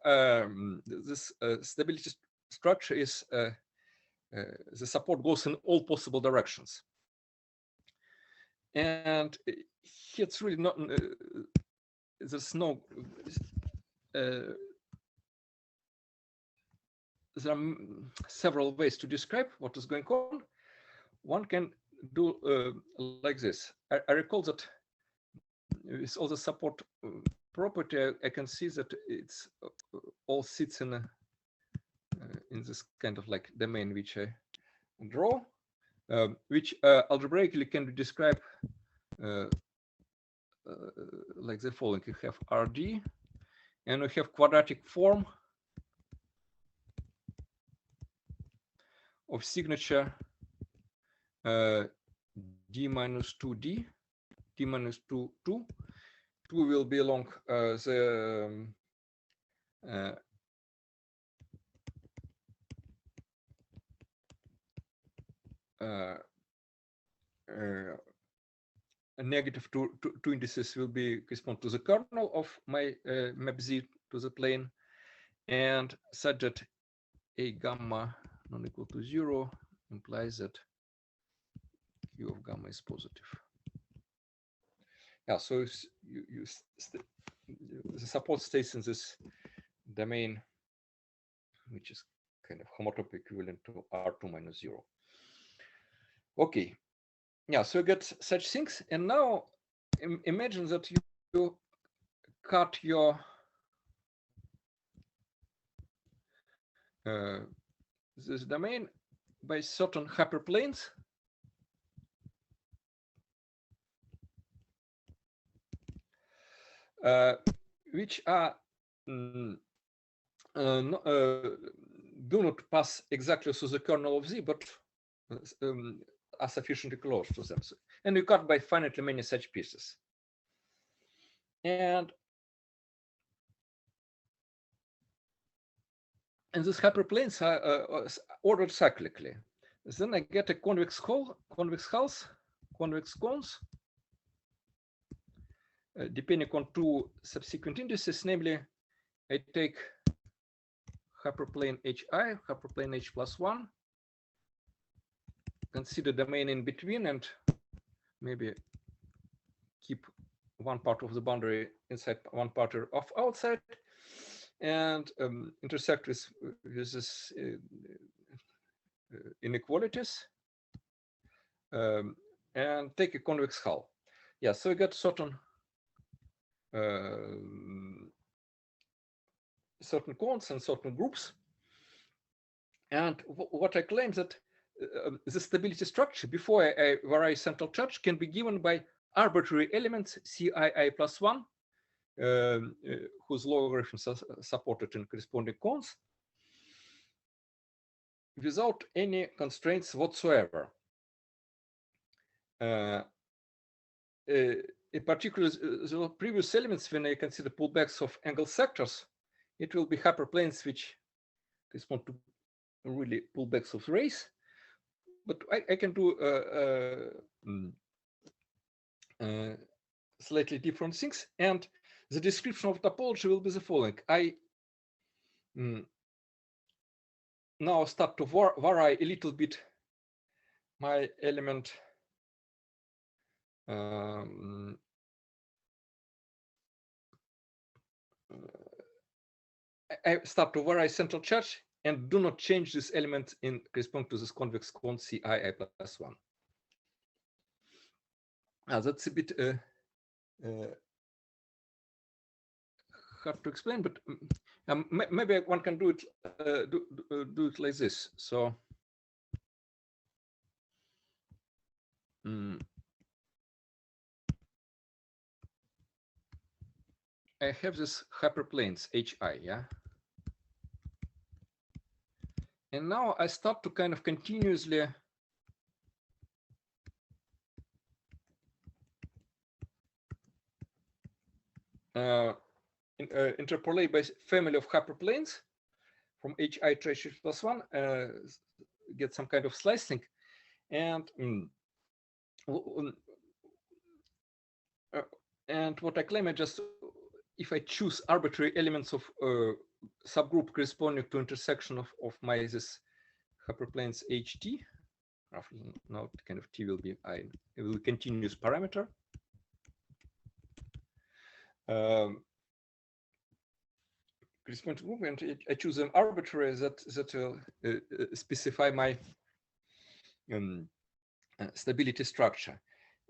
this stability structure is the support goes in all possible directions. And it's really not, there's no, there are several ways to describe what is going on. One can do like this. I recall that with all the support property, I can see that it's all sits in this kind of like domain which I draw, which algebraically can be described like the following. You have RD, and we have quadratic form of signature D minus 2D, D minus 2, 2. 2 will be along the a negative two indices will be correspond to the kernel of my map Z to the plane, and such that a gamma non equal to 0 implies that Q of gamma is positive. Yeah, so the support stays in this domain, which is kind of homotopy equivalent to R2 minus 0. Okay, yeah, so you get such things, and now imagine that you cut your this domain by certain hyperplanes, which are do not pass exactly through the kernel of Z, but are sufficiently close to them. And you cut by finitely many such pieces. And these hyperplanes are ordered cyclically. Then I get a convex hull, convex hulls, convex cones, depending on two subsequent indices, namely, I take hyperplane HI, hyperplane H plus 1, consider domain in between, and maybe keep one part of the boundary inside, one part of outside, and intersect with this inequalities, and take a convex hull. Yeah, so I got certain certain cones and certain groups. And what I claim that the stability structure before I vary central charge can be given by arbitrary elements CII plus 1, whose logarithms are supported in corresponding cones, without any constraints whatsoever. In particular, the previous elements, when I consider pullbacks of angle sectors, it will be hyperplanes which correspond to really pullbacks of rays. But I can do slightly different things, and the description of topology will be the following. I now start to vary a little bit my element I start to vary central charge and do not change this element in corresponding to this convex cone CI plus 1. That's a bit hard to explain, but maybe one can do it do it like this. So I have this hyperplanes HI, yeah. And now I start to kind of continuously interpolate by family of hyperplanes from HI trace plus 1, get some kind of slicing. And what I claim, I just, if I choose arbitrary elements of subgroup corresponding to intersection of my this hyperplanes HT, roughly now kind of T will be it will be continuous parameter. Corresponding group, and I choose an arbitrary that will specify my stability structure.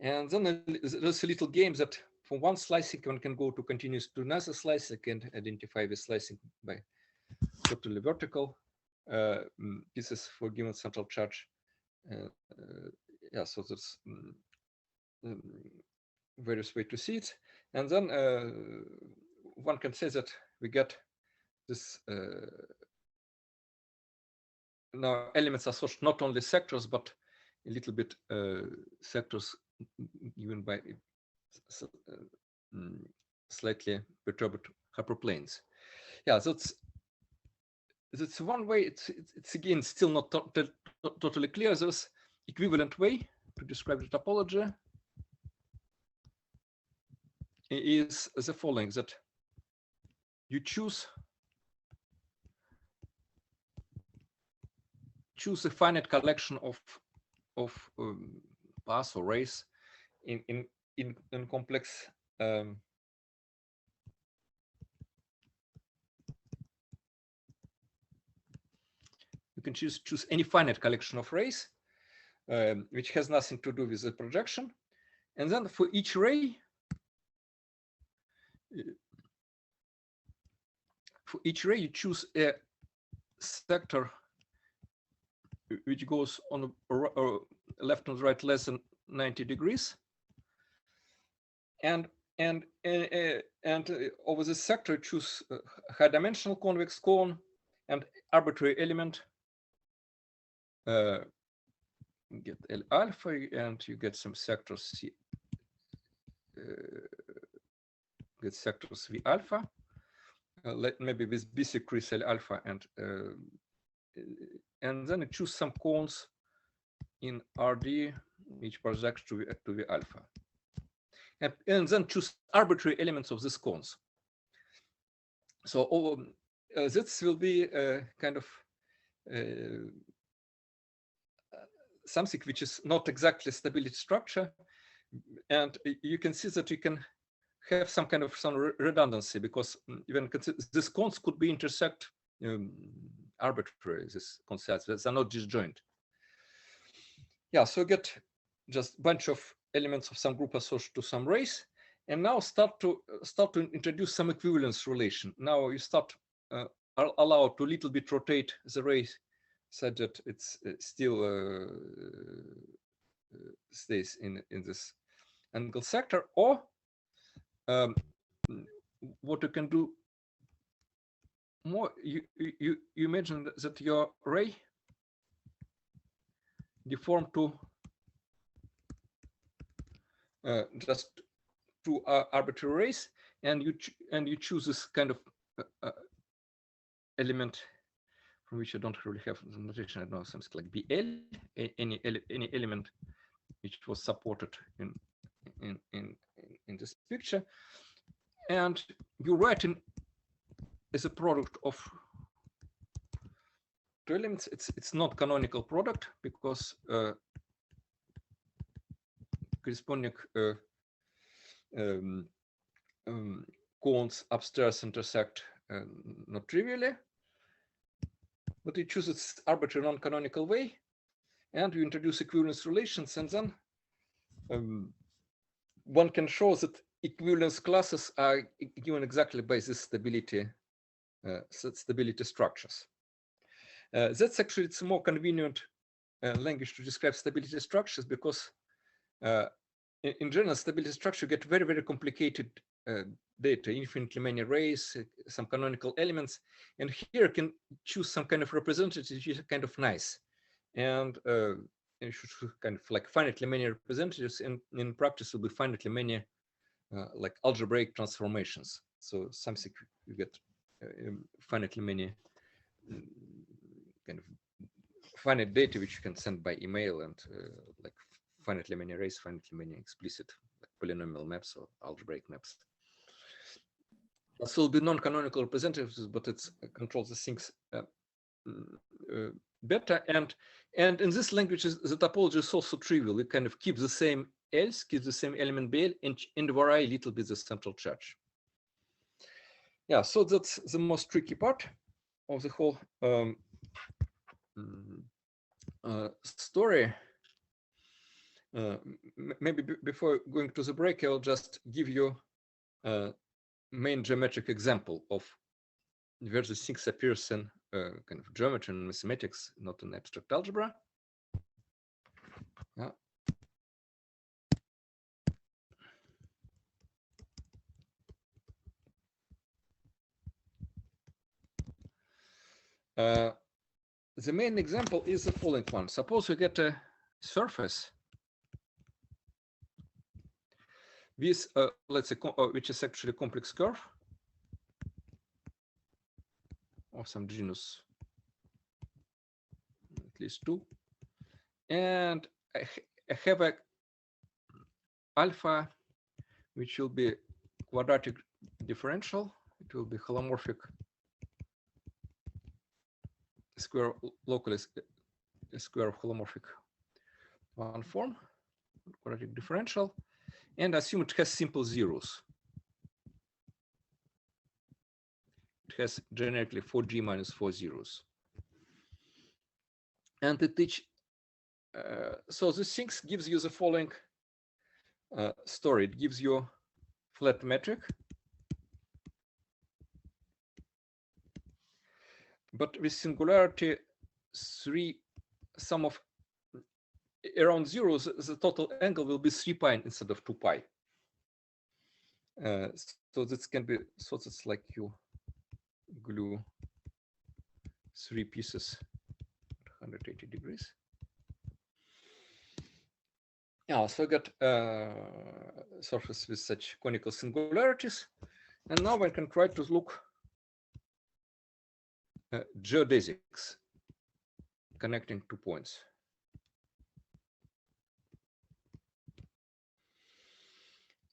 And then there's a little game that from one slicing one can go to continuous to another slicing and identify the slicing by totally vertical pieces for given central charge. Yeah, so that's various way to see it. And then one can say that we get this now elements are such not only sectors but a little bit sectors given by slightly perturbed hyperplanes. Yeah, that's one way. It's again still not totally clear. There's equivalent way to describe the topology is the following: that you choose a finite collection of paths or rays in complex you can choose any finite collection of rays which has nothing to do with the projection, and then for each ray you choose a sector which goes on the left and right less than 90 degrees, and over this sector choose a high dimensional convex cone and arbitrary element, get L alpha, and you get some sectors C, get sectors V alpha, maybe with B decrease L alpha, and then I choose some cones in RD which projects to V alpha, and then choose arbitrary elements of these cones. So this will be kind of something which is not exactly stability structure, and you can see that you can have some kind of redundancy, because even these cones could be intersect arbitrary, these concepts that are not disjoint. Yeah, so get just a bunch of elements of some group associated to some rays, and now start to introduce some equivalence relation. Now you start allowed to little bit rotate the ray such that it's still stays in this angle sector, or what you can do more, you imagine that your ray deform to just two arbitrary rays, and you choose this kind of element from which I don't really have the notation. I know something like BL, any element which was supported in this picture, and you write in as a product of two elements. It's not canonical product, because corresponding cones upstairs intersect not trivially, but it chooses arbitrary non-canonical way, and you introduce equivalence relations, and then one can show that equivalence classes are given exactly by this stability structures. That's actually, it's a more convenient language to describe stability structures, because in general, stability structure get very, very complicated data, infinitely many arrays, some canonical elements, and here can choose some kind of representative, which is kind of nice. And you should kind of like finitely many representatives, and in practice will be finitely many like algebraic transformations. So something you get finitely many kind of finite data which you can send by email, and like finitely many arrays, finitely many explicit like polynomial maps or algebraic maps. So it'll be non-canonical representatives, but it controls the things better. And in this language, the topology is also trivial. It kind of keeps the same else, keeps the same element BL, and vary a little bit the central charge. Yeah, so that's the most tricky part of the whole story. Maybe before going to the break, I'll just give you a main geometric example of where the things appears in kind of geometry and mathematics, not in abstract algebra. Yeah. The main example is the following one. Suppose you get a surface with, let's say, which is actually a complex curve of some genus, at least 2, and I have a alpha which will be quadratic differential. It will be holomorphic square, locally a square of holomorphic one form, quadratic differential, and assume it has simple zeros. It has generically 4g minus 4 zeros. And it teach, so this thing gives you the following story. It gives you flat metric, but with singularity 3, sum of around zeros, the total angle will be 3 pi instead of 2 pi. So this can be, so it's like you glue 3 pieces at 180 degrees. Yeah, so I got surface with such conical singularities, and now I can try to look geodesics connecting 2 points.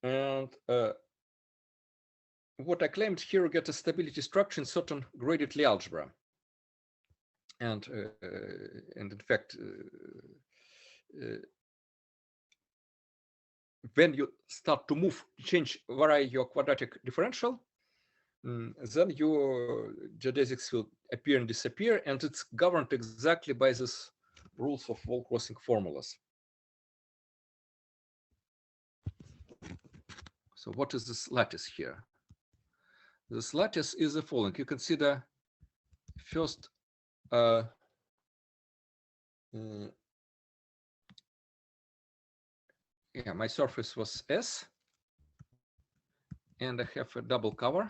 And what I claimed here, get a stability structure in certain graded Lie algebra, and in fact, when you start to move, vary your quadratic differential, then your geodesics will appear and disappear, and it's governed exactly by these rules of wall-crossing formulas. So what is this lattice here? This lattice is the following. You consider first yeah, my surface was S, and I have a double cover.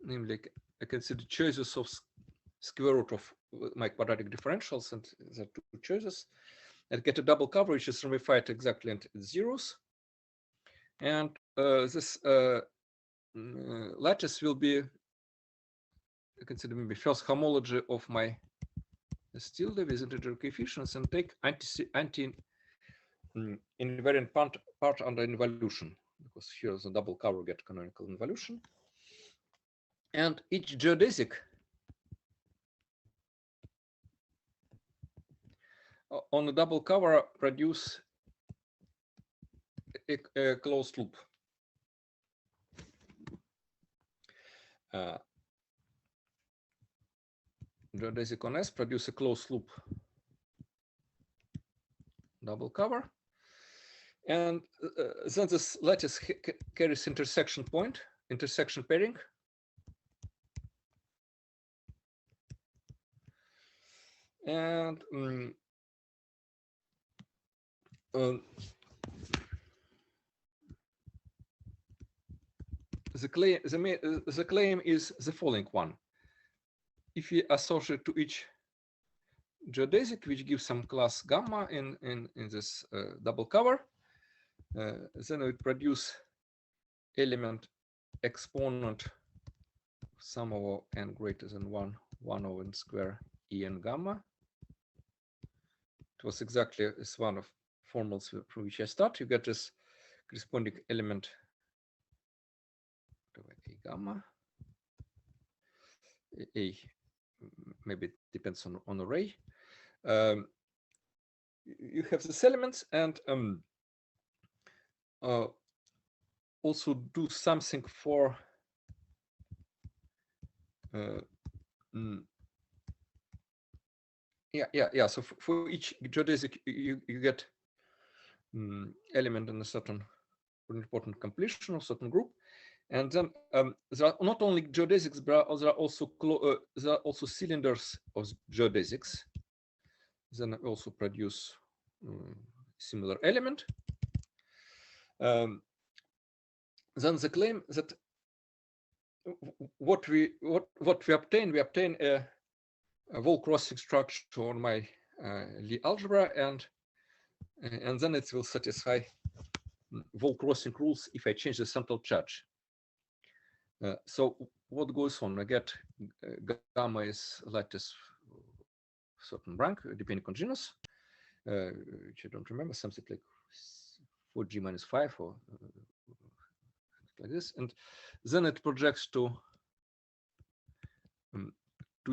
Namely, I consider choices of square root of my quadratic differentials, and the 2 choices. I get a double cover, which is ramified exactly at zeros. And this lattice will be, I consider maybe first homology of my tilde with integer coefficients, and take anti-invariant part under involution, because here the double cover get canonical involution. And each geodesic on the double cover produce a closed loop. geodesic on S produce a closed loop double cover. And then this lattice carries intersection pairing. And the claim is the following one. If we associate to each geodesic, which gives some class gamma in this double cover, then we produce element exponent sum over n greater than 1 over n square en gamma. It was exactly as one of formals from which I start. You get this corresponding element a gamma. A maybe it depends on array. You have these elements, and also do something for So for each geodesic, you get element in a certain important completion of certain group, and then there are not only geodesics, but there are also cylinders of geodesics. Then I also produce similar element. Then the claim that what we obtain a wall crossing structure on my Lie algebra, and then it will satisfy wall crossing rules if I change the central charge. So what goes on? I get gamma is lattice certain rank depending on genus, which I don't remember, something like 4g minus 5 or like this, and then it projects to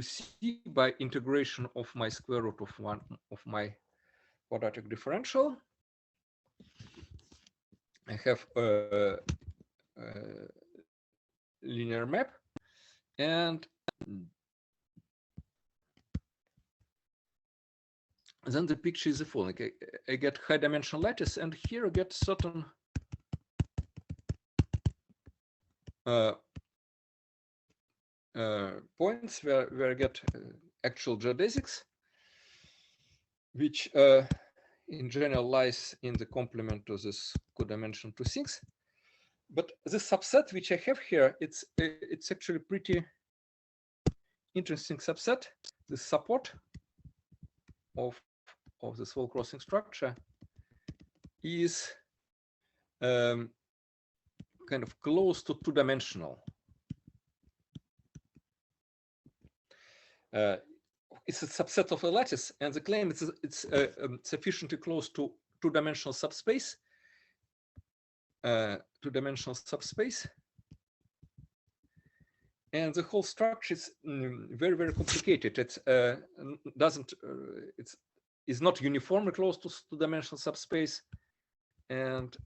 C by integration of my square root of 1 of my quadratic differential. I have a linear map, and then the picture is the following. I get high dimensional lattice, and here I get certain points where I get actual geodesics, which in general lies in the complement to this codimension two things. But the subset which I have here, it's actually pretty interesting subset. The support of this wall crossing structure is kind of close to two-dimensional. It's a subset of a lattice, and the claim it's sufficiently close to two-dimensional subspace. And the whole structure is very, very complicated. It is not uniformly close to two-dimensional subspace, and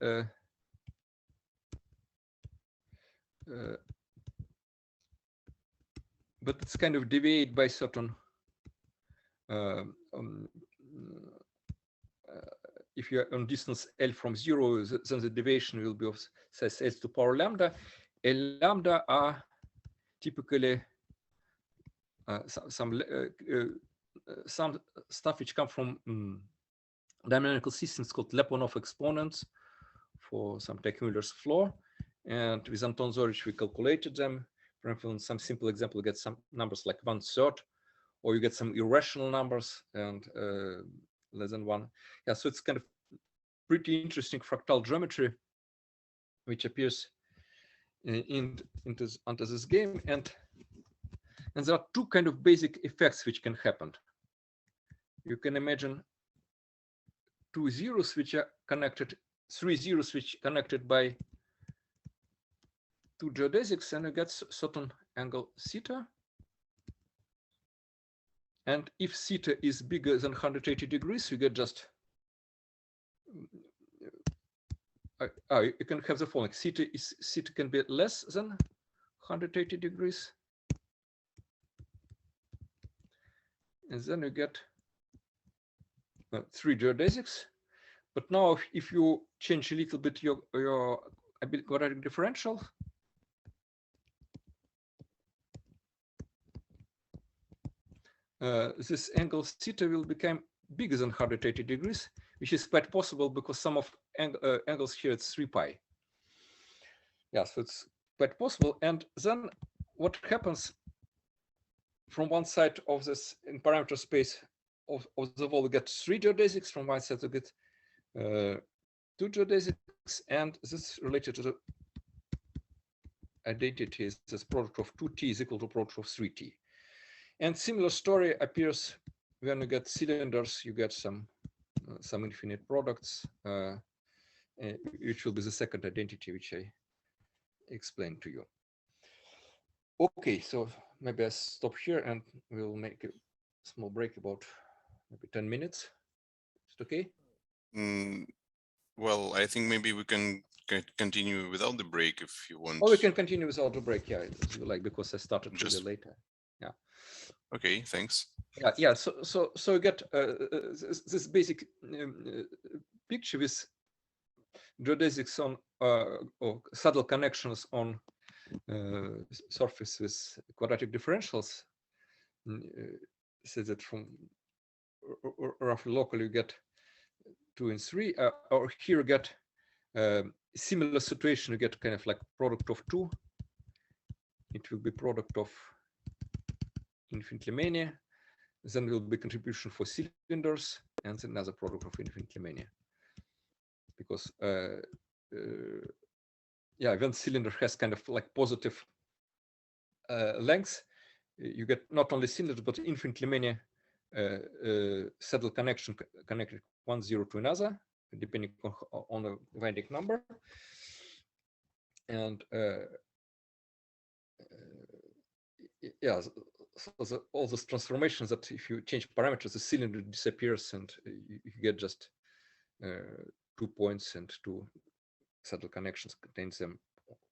but it's kind of deviate by certain. If you are on distance L from 0, then the deviation will be of size S to power lambda. L lambda are typically some stuff which come from dynamical systems called Lyapunov exponents for some Teichmüller's floor. And with Anton Zorich, we calculated them. For example, in some simple example, you get some numbers like 1/3, or you get some irrational numbers and less than 1. Yeah, so it's kind of pretty interesting fractal geometry, which appears into this game, and there are two kind of basic effects which can happen. You can imagine two zeros which are connected, three zeros which are connected by two geodesics, and you get certain angle theta. And if theta is bigger than 180 degrees, you get just you can have the following: theta can be less than 180 degrees. And then you get 3 geodesics. But now if you change a little bit your quadratic differential, this angle theta will become bigger than 180 degrees, which is quite possible because some of angles here it's 3 pi. Yeah, so it's quite possible. And then what happens from one side of this in parameter space of the wall, you get 3 geodesics. From one side, you get 2 geodesics, and this is related to the identity is this product of 2t is equal to product of 3t. And similar story appears when you get cylinders. You get some infinite products, which will be the second identity, which I explained to you. Okay, so maybe I stop here and we'll make a small break, about maybe 10 minutes. Is it okay? Well, I think maybe we can continue without the break if you want. Oh, we can continue without the break, yeah, if you like, because I started Just really later. Yeah. Okay, thanks. Yeah. So you get this basic picture with geodesics on or subtle connections on surface with quadratic differentials. So that from roughly locally you get 2 and 3, or here you get similar situation. You get kind of like product of 2. It will be product of infinitely many. Then will be contribution for cylinders, and then another product of infinitely many. Because yeah, when cylinder has kind of like positive length, you get not only cylinders but infinitely many saddle connection connected one zero to another, depending on the Vinberg number. And yeah, so all those transformations that if you change parameters, the cylinder disappears and you get just 2 points and 2 saddle connections contains them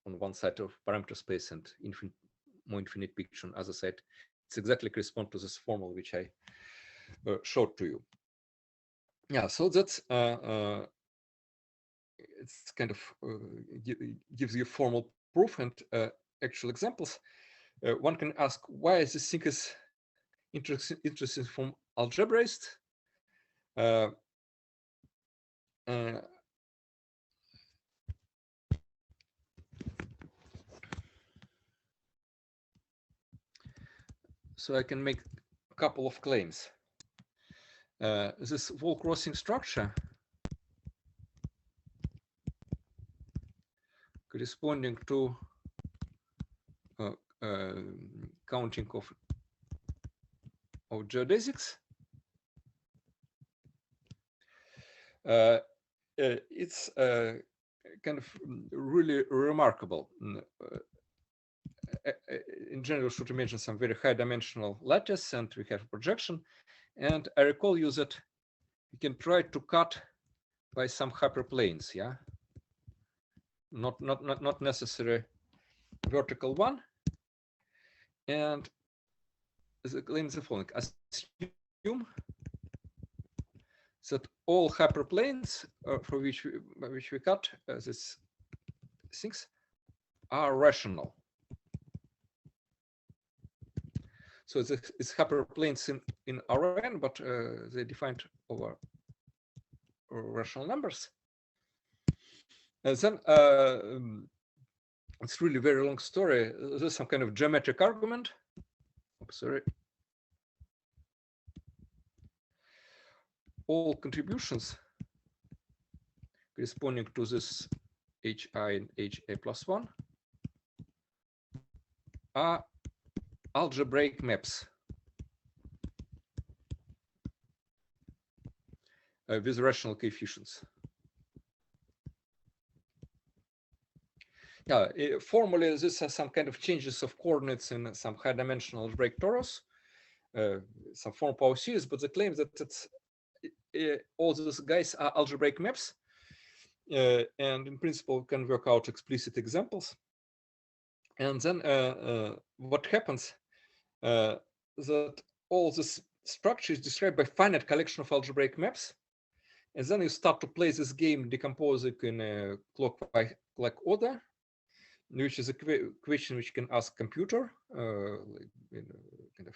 on one side of parameter space and more infinite picture on the other side. It's exactly correspond to this formula which I showed to you. Yeah, so that's it's kind of gives you formal proof and actual examples. One can ask, why is this thing is interesting from algebraist? So I can make a couple of claims. This wall crossing structure corresponding to counting of geodesics. It's kind of really remarkable. In general, should mention some very high dimensional lattice, and we have projection. And I recall you that you can try to cut by some hyperplanes, yeah, not necessarily vertical one. And the claim is the following: assume that all hyperplanes for which we cut these things are rational. So it's hyperplanes in Rn, but they defined over rational numbers. And then it's really a very long story. There's some kind of geometric argument. Oops, sorry. All contributions corresponding to this hi and ha plus 1 are algebraic maps with rational coefficients. Yeah, formally, this has some kind of changes of coordinates in some high-dimensional algebraic torus, some form power series, but the claim that it's all those guys are algebraic maps, and in principle can work out explicit examples. And then what happens that all this structure is described by finite collection of algebraic maps. And then you start to play this game, decomposing in a clockwise order, which is a question which you can ask computer, kind of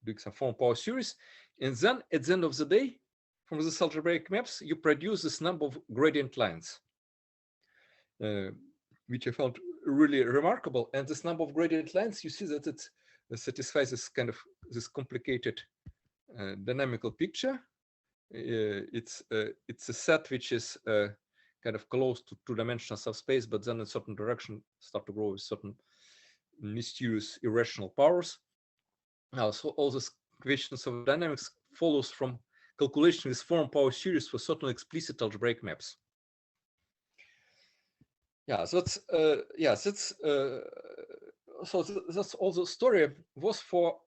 doing some form power series. And then at the end of the day, from these algebraic maps, you produce this number of gradient lines, which I found really remarkable. And this number of gradient lines, you see that it satisfies this kind of this complicated dynamical picture. It's a set which is kind of close to two-dimensional subspace, but then in certain direction start to grow with certain mysterious irrational powers. Now, so all these questions of dynamics follows from calculation with form power series for certain explicit algebraic maps. Yeah, so that's that's all the story was for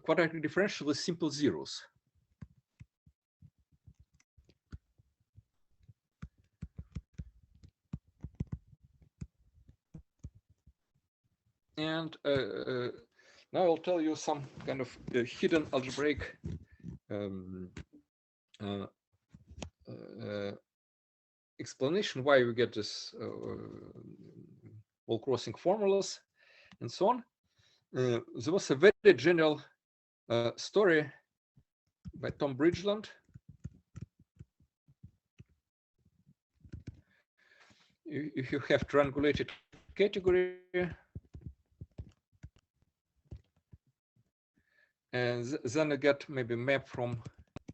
quadratic differential with simple zeros. And now I'll tell you some kind of hidden algebraic explanation why we get this wall crossing formulas and so on. There was a very general story by Tom Bridgeland. If you have triangulated category, and then you get maybe map from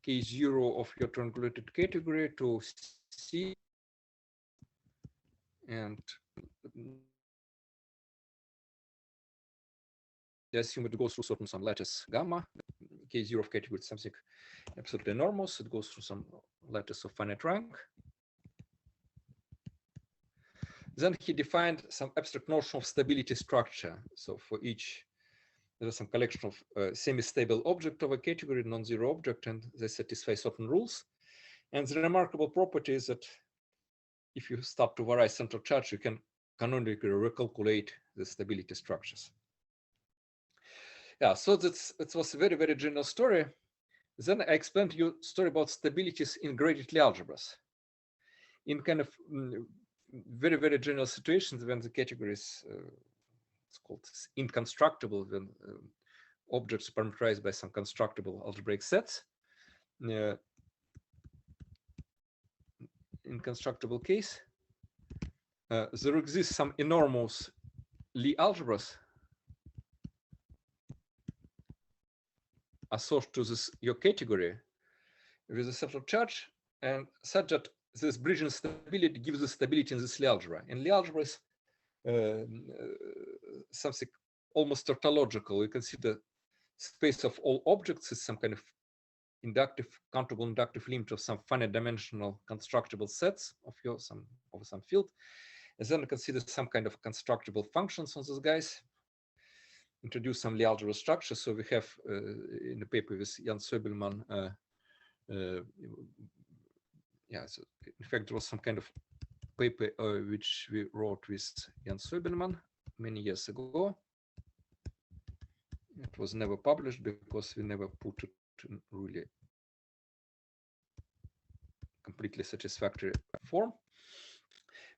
K0 of your triangulated category to C, and they assume it goes through some lattice gamma. K0 of category is something absolutely enormous. It goes through some lattice of finite rank. Then he defined some abstract notion of stability structure. So for each, there is some collection of semi-stable object of a category, non-zero object, and they satisfy certain rules. And the remarkable property is that if you start to vary central charge, you can canonically recalculate the stability structures. Yeah, so it was a very, very general story. Then I explained to you a story about stabilities in graded algebras. In kind of very, very general situations when the category is it's called inconstructible, when objects are parameterized by some constructible algebraic sets. Inconstructible case, there exists some enormous Lie algebras associated to this your category with a central charge, and such that this bridging stability gives the stability in this Lie algebra. And Lie algebra is something almost tautological. You can see the space of all objects is some kind of inductive, countable inductive limit of some finite dimensional constructible sets of your some field. And then you consider some kind of constructible functions on those guys. Introduce some Lie algebra structure. So we have in the paper with Jan Söbelman, yeah, so in fact, there was some kind of paper which we wrote with Jan Söbelman many years ago. It was never published because we never put it in really completely satisfactory form.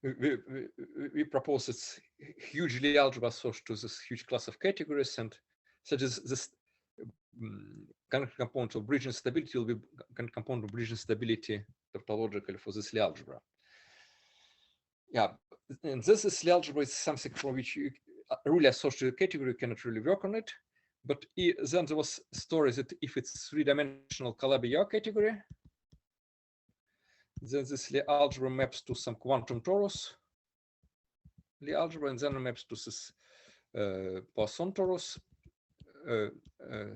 We propose this huge Lie algebra associated to this huge class of categories, and such as this component of bridging stability will be component of bridging stability tautologically for this Lie algebra. Yeah, and this is Lie algebra is something for which you really associated category, you cannot really work on it. But then there was stories that if it's three-dimensional Calabi-Yau category, then this Lie algebra maps to some quantum torus Lie algebra, and then maps to this Poisson torus.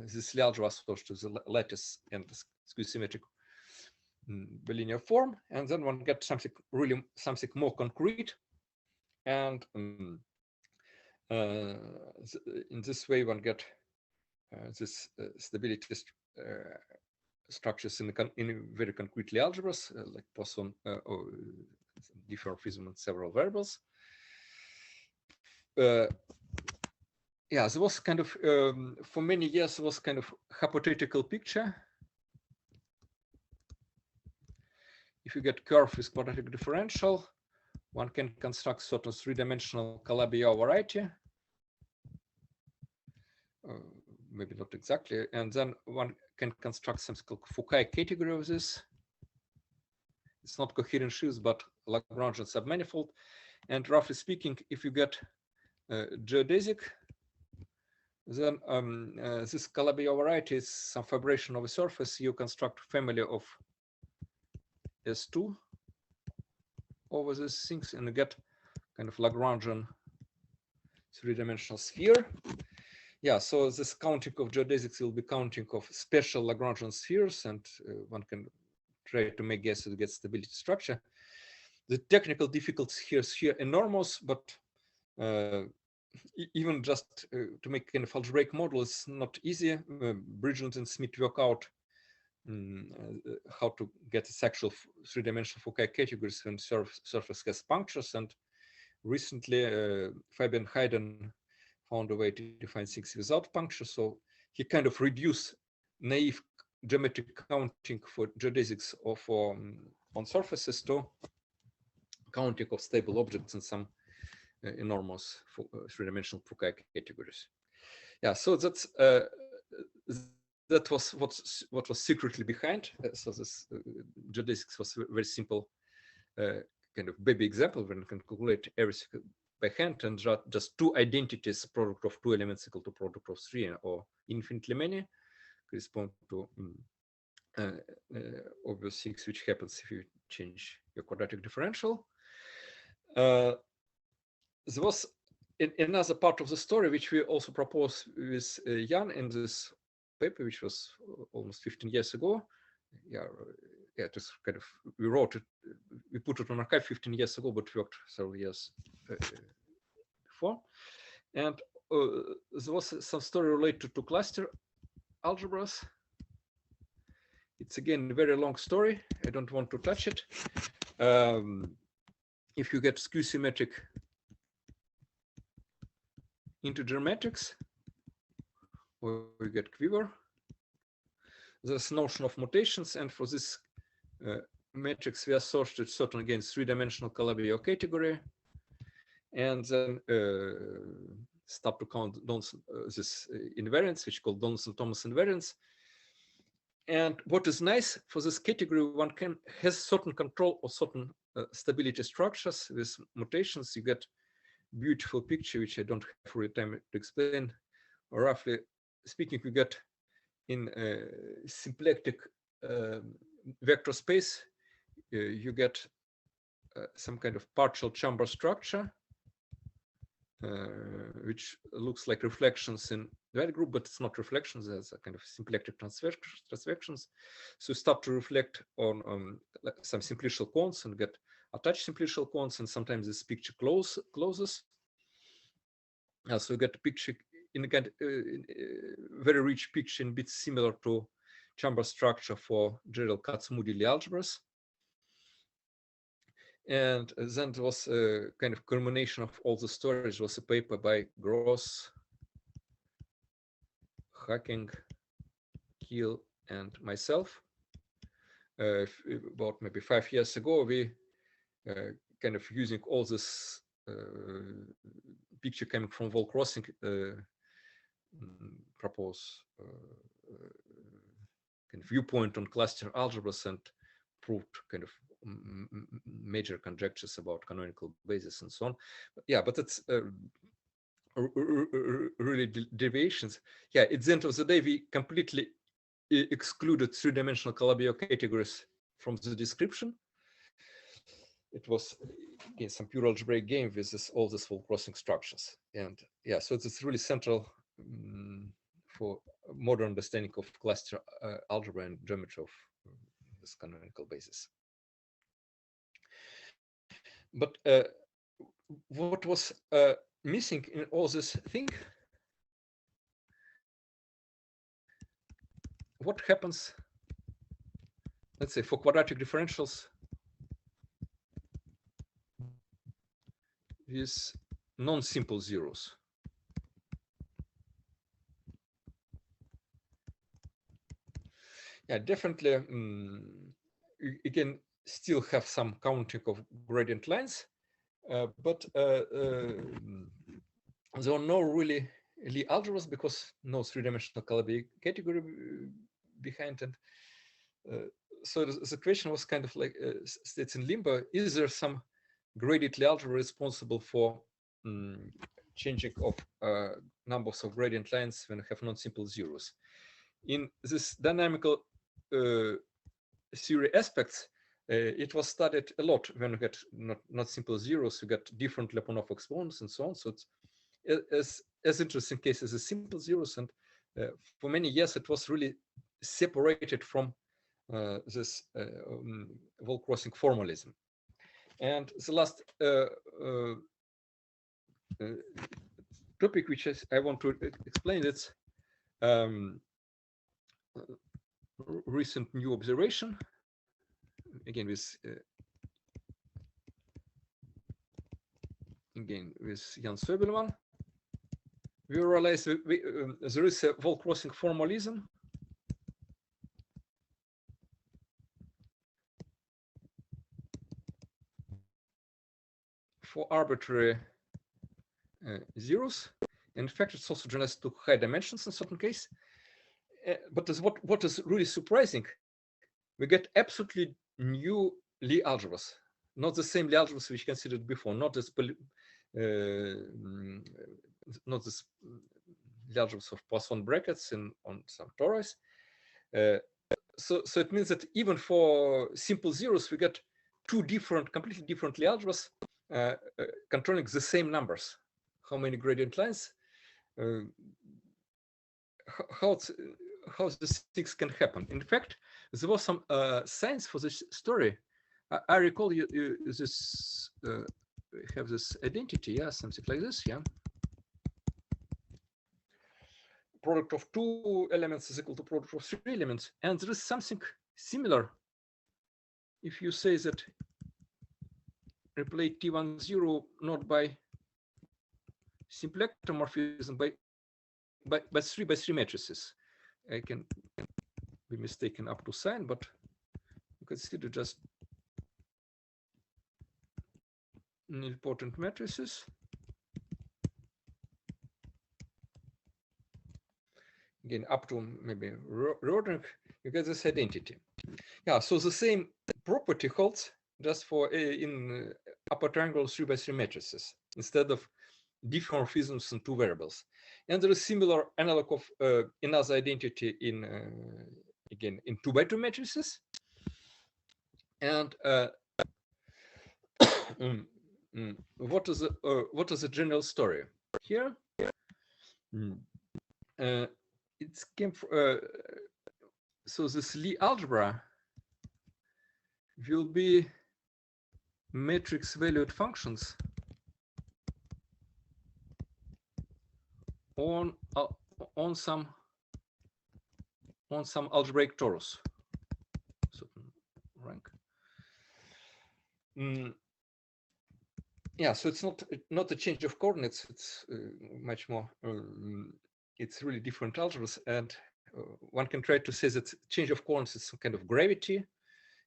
This Lie algebra associated to the lattice and skew symmetric bilinear form, and then one gets something really something more concrete. And in this way, one get this stability structures in very concrete Lie algebras like Poisson or differomorphism and several variables. yeah, there was kind of for many years there was kind of hypothetical picture. If you get curve with quadratic differential, one can construct certain three-dimensional Calabi-Yau variety. Maybe not exactly, and then one can construct something called Foucault category of this. It's not coherent sheaves, but Lagrangian submanifold. And roughly speaking, if you get geodesic, then this Calabi-Yau variety is some vibration of a surface. You construct a family of S2 over these things and you get kind of Lagrangian three-dimensional sphere. Yeah, so this counting of geodesics will be counting of special Lagrangian spheres, and one can try to make guesses to get stability structure. The technical difficulties here enormous, but even just to make kind of algebraic model is not easy. Bridgeland and Smith work out how to get its actual three-dimensional Foucault categories when surface has punctures. And recently, Fabian Hayden found a way to define things without punctures. So he kind of reduced naive geometric counting for geodesics of on surfaces to counting of stable objects in some enormous three-dimensional Foucault categories. Yeah, so that's that was what was secretly behind. So this geodesics was a very simple kind of baby example when you can calculate everything by hand, and just two identities, product of two elements equal to product of three or infinitely many, correspond to obvious things which happens if you change your quadratic differential. There was another part of the story which we also proposed with Jan in this paper, which was almost 15 years ago. Yeah, it was kind of, we wrote it, we put it on archive 15 years ago, but worked several years before. And there was some story related to cluster algebras. It's again a very long story. I don't want to touch it. If you get skew symmetric integer matrix, or you get quiver, there's notion of mutations, and for this matrix we associated certain, again, three-dimensional Calabi-Yau category, and then start to count this invariants, which called Donaldson-Thomas invariants. And what is nice for this category, one has certain control of certain stability structures with mutations. You get beautiful picture, which I don't have really time to explain. Or roughly speaking, you get in a symplectic vector space, you get some kind of partial chamber structure, which looks like reflections in that group, but it's not reflections, there's a kind of symplectic transvections. So you start to reflect on some simplicial cones and get attached simplicial cones, and sometimes this picture closes. So you get a picture in a kind of very rich picture in bits similar to chamber structure for general Katz-Moduli algebras. And then there was a kind of culmination of all the stories. Was a paper by Gross, Hacking, Keel, and myself. About maybe 5 years ago, we kind of using all this picture coming from wall crossing, propose kind of viewpoint on cluster algebras and proved kind of major conjectures about canonical basis and so on. Yeah, but it's really deviations. Yeah, at the end of the day, we completely excluded three-dimensional Calabi-Yau categories from the description. It was, again, some pure algebraic game with all these wall crossing structures. And yeah, so it's really central for modern understanding of cluster algebra and geometry of this canonical basis. But what was missing in all this thing? What happens, let's say, for quadratic differentials with non-simple zeros. Yeah, definitely. You can still have some counting of gradient lines, but there are no really Lie algebras because no three-dimensional color category behind it. So the question was kind of like states in limbo: is there some graded Lie algebra responsible for changing of numbers of gradient lines when you have non-simple zeros? In this dynamical theory aspects, it was studied a lot when you get not simple zeros, you get different Lyapunov exponents and so on. So it's as interesting case as the simple zeros, and for many years it was really separated from this wall crossing formalism. And the last topic which I want to explain, it's recent new observation, again with Jan Soebelman. We realize there is a wall crossing formalism for arbitrary zeros. In fact, it's also generalized to high dimensions in certain case. But what is really surprising, we get absolutely new Lie algebras, not the same Lie algebras which considered before, not this Lie algebras of Poisson brackets on some torus. So it means that even for simple zeros, we get two completely different Lie algebras controlling the same numbers. How many gradient lines? How these things can happen. In fact, there was some science for this story. I recall you this have this identity, yeah, something like this, yeah. Product of two elements is equal to product of three elements, and there is something similar. If you say that replace T10 not by symplectomorphism by 3 by 3 matrices. I can be mistaken up to sign, but consider just nilpotent matrices. Again, up to maybe Roderick, you get this identity. Yeah, so the same property holds just for in upper triangle 3 by 3 matrices instead of diffeomorphisms in two variables. And there is similar analog of another identity in again in 2 by 2 matrices. And what is the general story here? It came from, so this Lie algebra will be matrix valued functions on some algebraic torus, certain rank. Yeah, so it's not a change of coordinates. It's much more. It's really different algebras, and one can try to say that change of coordinates is some kind of gravity,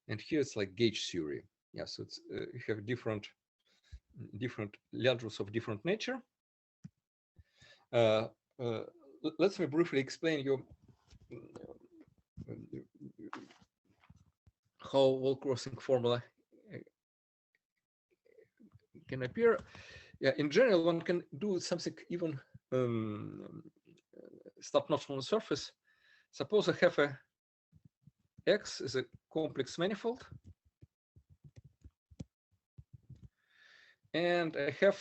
and here it's like gauge theory. Yeah, so it's you have different Lie algebras of different nature. Let me briefly explain you how wall crossing formula can appear. Yeah, in general, one can do something even start not from the surface. Suppose I have a X is a complex manifold, and I have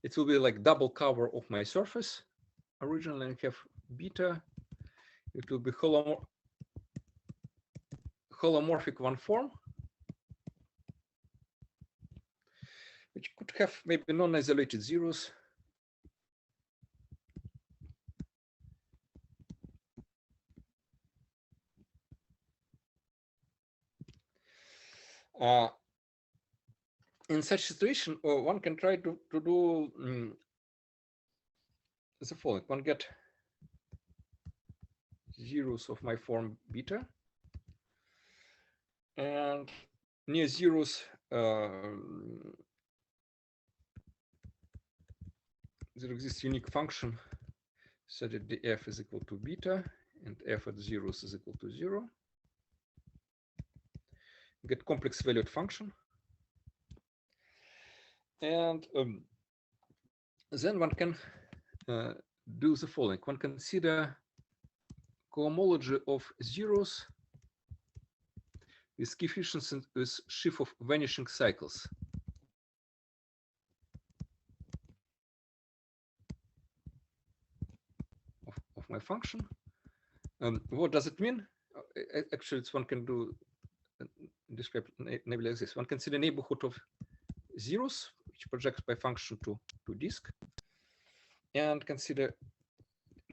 it will be like double cover of my surface. Originally, I have beta. It will be holomorphic one form, which could have maybe non-isolated zeros. in such situation, one can try to do the following. One get zeros of my form beta, and near zeros there exists unique function so that the f is equal to beta and f at zeros is equal to 0. Get complex valued function, and then one can do the following. One consider cohomology of zeros with coefficients and with sheaf of vanishing cycles. Of my function. What does it mean? Actually, it's one can do describe namely like this. One consider neighborhood of zeros, which projects by function to disk, and consider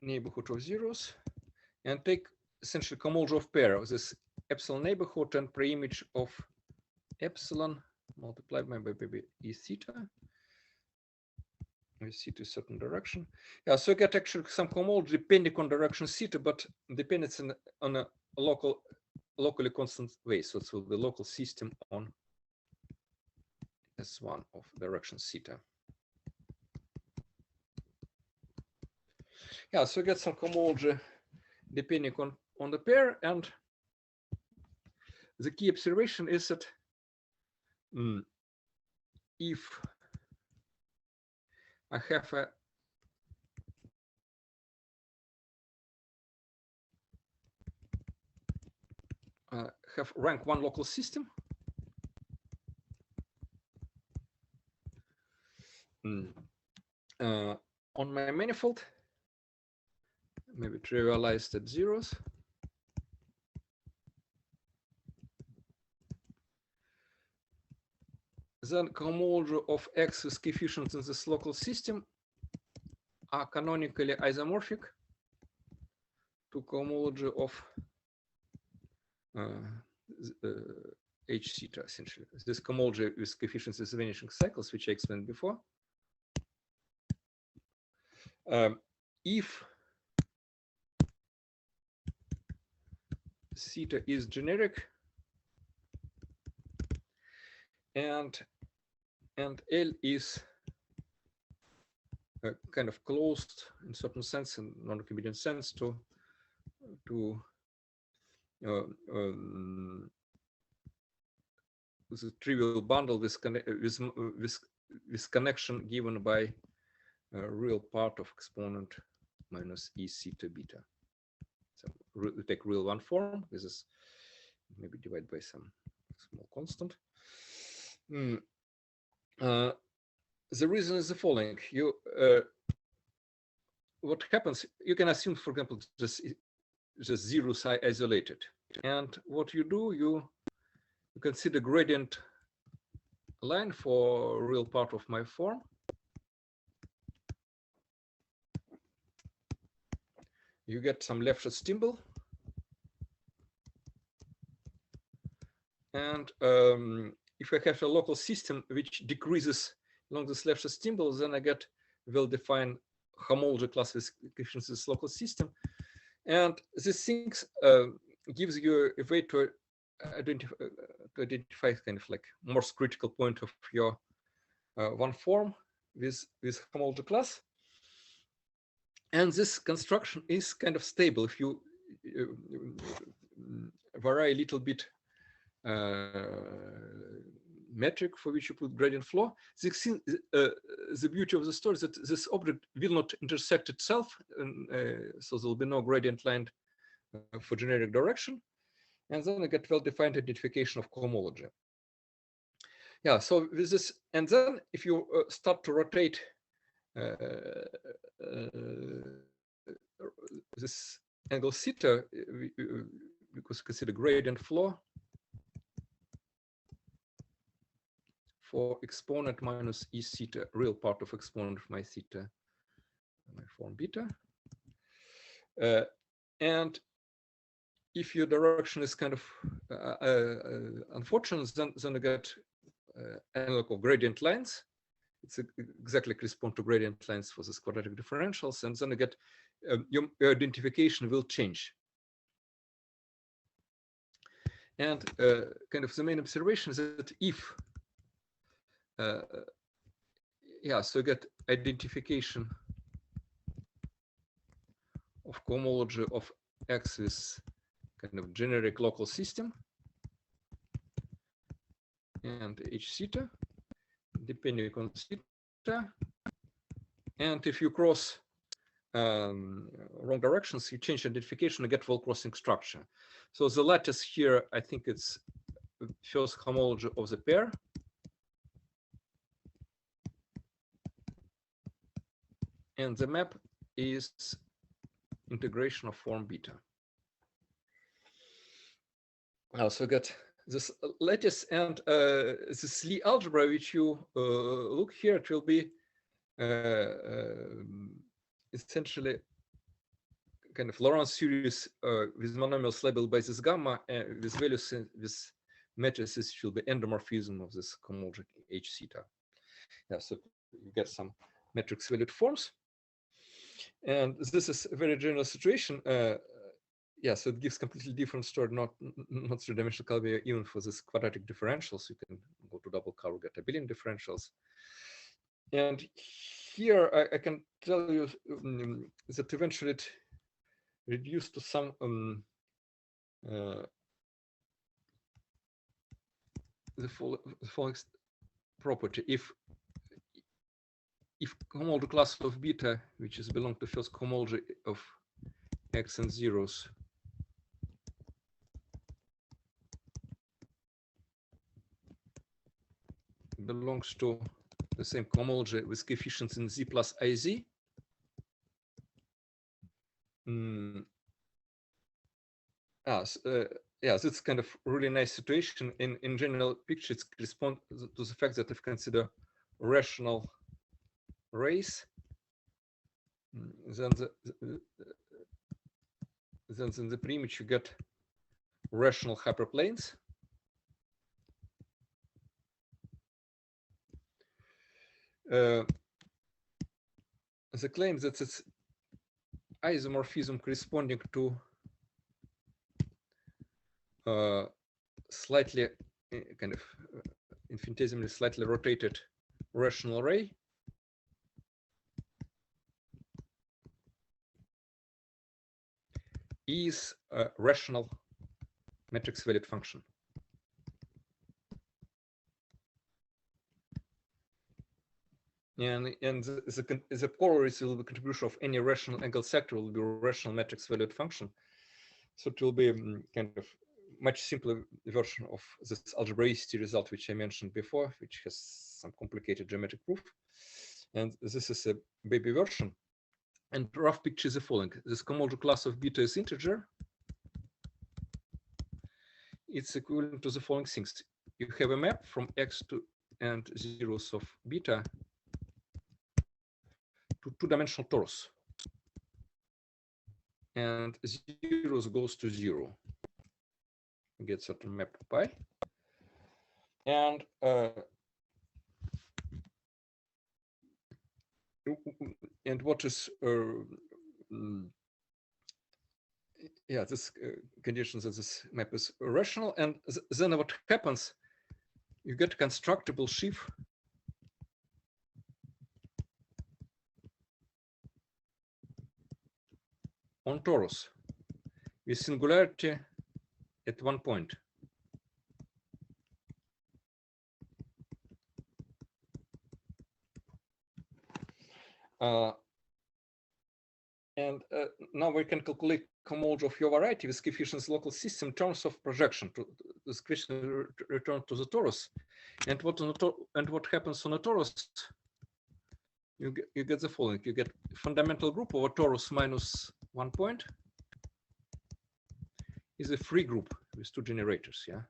neighborhood of zeros, and take essentially cohomology of pair of this epsilon neighborhood and preimage of epsilon multiplied by maybe e theta. We see to a certain direction. Yeah, so you get actually some cohomology depending on direction theta, but depends on a locally constant way. So it's the local system on S1 of direction theta. Yeah, so you get some cohomology depending on the pair, and the key observation is that if I have have rank 1 local system, on my manifold, maybe trivialized at zeros, then cohomology of X with coefficients in this local system are canonically isomorphic to cohomology of H theta, essentially. This cohomology with coefficients with vanishing cycles, which I explained before. If theta is generic and L is kind of closed in certain sense, in non-convenient sense, to the trivial bundle with connection given by a real part of exponent minus e theta beta. So we take real one form. This is maybe divided by some small constant. The reason is the following. What happens, you can assume, for example, just zeros are isolated. And what you do, you consider gradient line for real part of my form. You get some Lefschetz symbol. And if I have a local system which decreases along this Lefschetz symbol, then I get well-defined homology class with coefficients this local system. And these things gives you a way to identify kind of like Morse critical point of your one form with homology class. And this construction is kind of stable if you vary a little bit metric for which you put gradient flow. The beauty of the story is that this object will not intersect itself, and, so there will be no gradient line for generic direction. And then I get well-defined identification of cohomology. Yeah, so with this, and then if you start to rotate this angle theta, because consider gradient flow for exponent minus e theta, real part of exponent of my theta, my form beta. And if your direction is kind of unfortunate, then I get analog of gradient lines. It's exactly correspond to gradient lines for this quadratic differentials, and then you get your identification will change. And kind of the main observation is that if so you get identification of homology of X with kind of generic local system and H theta depending on theta, and if you cross wrong directions, you change identification and get well-crossing structure. So the lattice here, I think it's first homology of the pair. And the map is integration of form beta. So get this lattice and this Lie algebra, which you look here, it will be essentially kind of Laurent series with monomials labeled by this gamma with values with matrices will be endomorphism of this homology H theta. Yeah, so you get some matrix valued forms. And this is a very general situation. So it gives completely different story, not three-dimensional Calvia even for this quadratic differentials. You can go to double cover, get abelian differentials. And here I can tell you that eventually it reduced to some the following property. If homology class of beta, which is belong to first homology of X and zeros, belongs to the same homology with coefficients in Z plus IZ, it's kind of really nice situation. In general picture, it corresponds to the fact that if you consider rational rays, then in the preimage you get rational hyperplanes. The claim that it's isomorphism corresponding to slightly kind of infinitesimally slightly rotated rational ray is a rational matrix valued function. And the corollaries will be contribution of any rational angle sector will be a rational matrix valued function. So it will be kind of much simpler version of this algebraicity result, which I mentioned before, which has some complicated geometric proof. And this is a baby version. And rough picture is the following. This homology class of beta is integer. It's equivalent to the following things. You have a map from X to and zeros of beta to two-dimensional torus. And zeros goes to 0. You get certain map pi. And what is this conditions that this map is rational, and then what happens, you get constructible sheaf on torus with singularity at one point. Now we can calculate homology of your variety with coefficients local system in terms of projection. This question return to the torus, and what happens on a torus? You get the following: you get fundamental group over torus minus 1 point is a free group with two generators, yeah,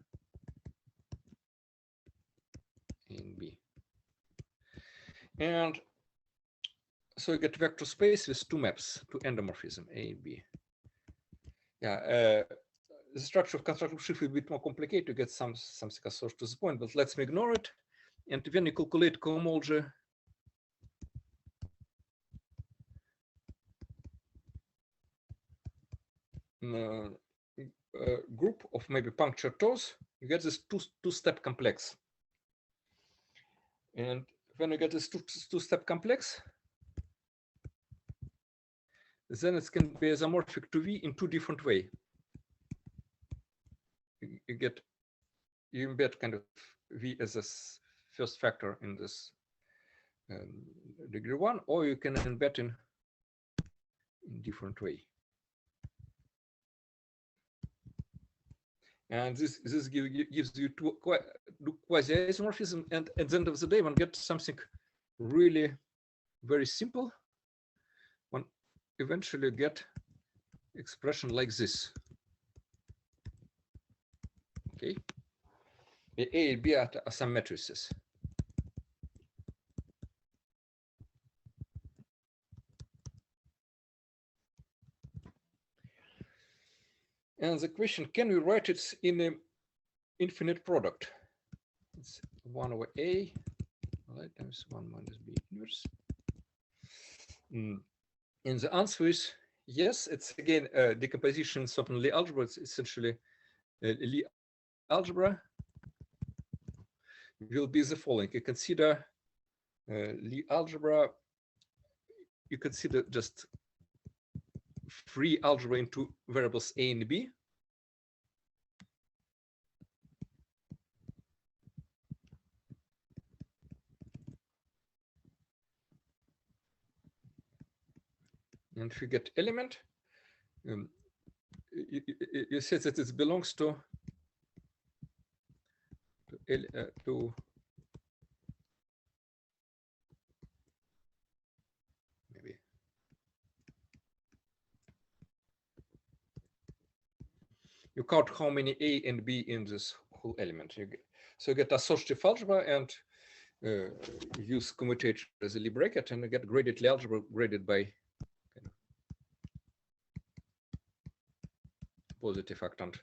A and B, and so you get vector space with two maps, two endomorphism, A and B. Yeah, the structure of constructive sheaf is a bit more complicated to get something close to the point, but let's ignore it. And when you calculate homology group of maybe puncture toes, you get this two-step complex. And when you get this two-step complex, then it can be isomorphic to V in two different ways. You embed kind of V as a first factor in this degree 1, or you can embed in different way. And this gives you two quasi-isomorphism, and at the end of the day, one gets something really very simple. One eventually get expression like this. Okay, A and B are some matrices. And the question, can we write it in an infinite product? It's 1 over A times 1 minus B inverse. And the answer is yes. It's again decomposition, certainly algebra. It's essentially Lie algebra will be the following. You consider Lie algebra, you consider just free algebra into variables A and B. And if you get element, you said that it belongs to maybe you count how many A and B in this whole element. So you get associative algebra and use commutator as a Lie bracket, and you get graded Lie algebra graded by positive octant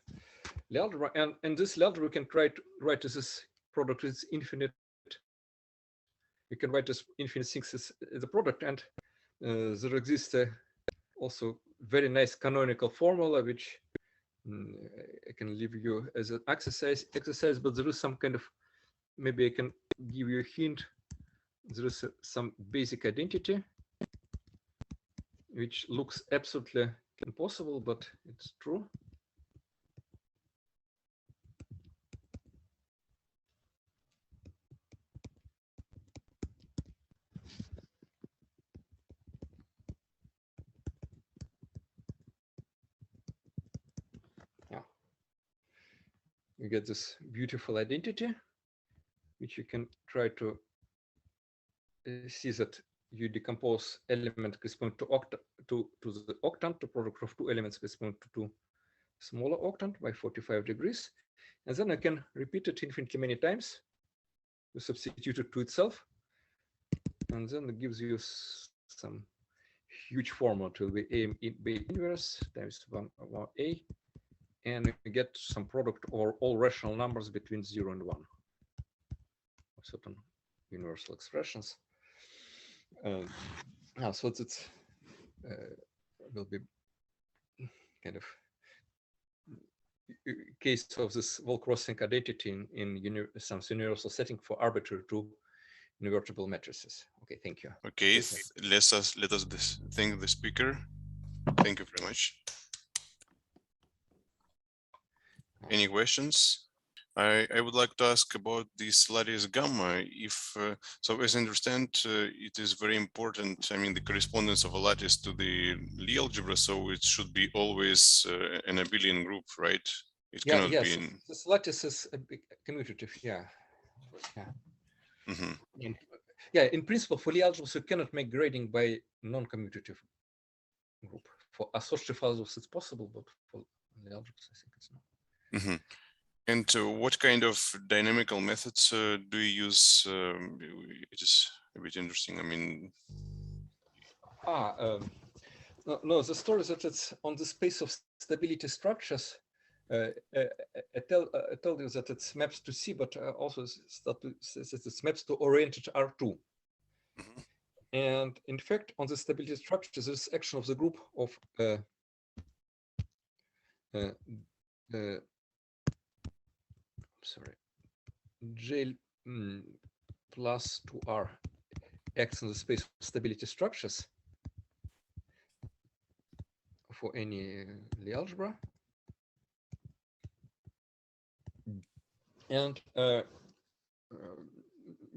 Lie algebra, and this Lie algebra we can try to write this product is infinite. You can write this infinite things as the product, and there exists also very nice canonical formula which I can leave you as an exercise, but there is some kind of, maybe I can give you a hint. There is some basic identity which looks absolutely impossible, but it's true. You get this beautiful identity, which you can try to see that you decompose element corresponding to the octant, to product of two elements corresponding to two smaller octant by 45 degrees. And then I can repeat it infinitely many times. You substitute it to itself. And then it gives you some huge formula. It will be A B inverse times 1 over A. And we get some product or all rational numbers between 0 and 1. Certain universal expressions. So it will be kind of case of this wall-crossing identity in some universal setting for arbitrary two invertible matrices. Okay, thank you. Okay, let us thank the speaker. Thank you very much. Any questions? I would like to ask about this lattice gamma. If so, as I understand, it is very important. I mean, the correspondence of a lattice to the Lie algebra, so it should be always an abelian group, right? It cannot be in. This lattice is commutative. Yeah. Mm-hmm. Yeah. In principle, for Lie algebras, you cannot make grading by non-commutative group. For associative algebras, it's possible, but for Lie algebras, I think it's not. Mm-hmm. And what kind of dynamical methods do you use? It is a bit interesting. I mean, no, the story is that it's on the space of stability structures. I told you that it maps to C, but also says it maps to oriented R2. And in fact, on the stability structure, this action of the group of J plus 2R acts in the space of stability structures for any Lie algebra. And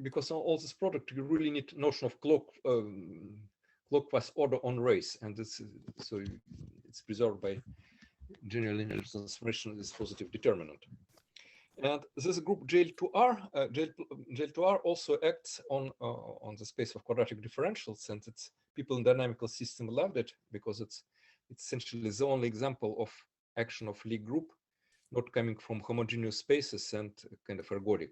because of all this product, you really need notion of clockwise order on rays, and this so it's preserved by general linear transformation of this positive determinant. And this group JL2R, JL2R also acts on the space of quadratic differentials, and it's people in dynamical system loved it because it's essentially the only example of action of Lie group not coming from homogeneous spaces and kind of ergodic.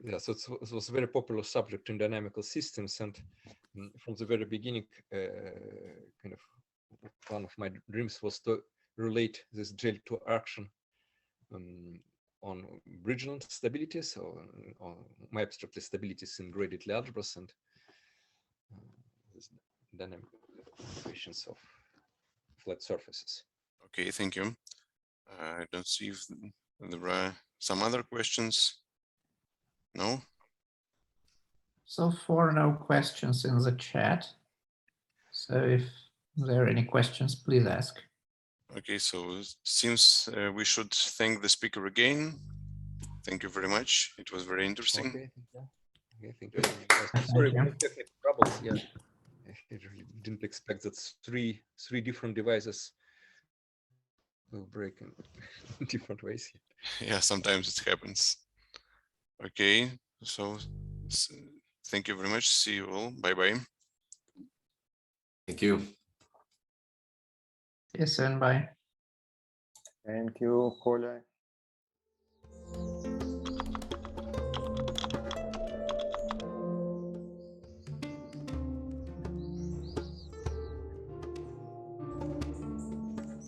Yeah, so it was a very popular subject in dynamical systems, and from the very beginning, kind of one of my dreams was to relate this JL2 action on Bridgeland stabilities or on my abstract stabilities in graded algebras and this dynamic equations of flat surfaces. Okay, thank you. I don't see if there are some other questions. No? So far, no questions in the chat. So if there are any questions, please ask. Okay, so it seems we should thank the speaker again. Thank you very much. It was very interesting. Okay, thank you. Sorry for technical troubles. Yeah, I really didn't expect that three different devices will break in different ways. Yeah, sometimes it happens. Okay, so thank you very much. See you all. Bye-bye. Thank you. Yes, and bye. Thank you, Kolya.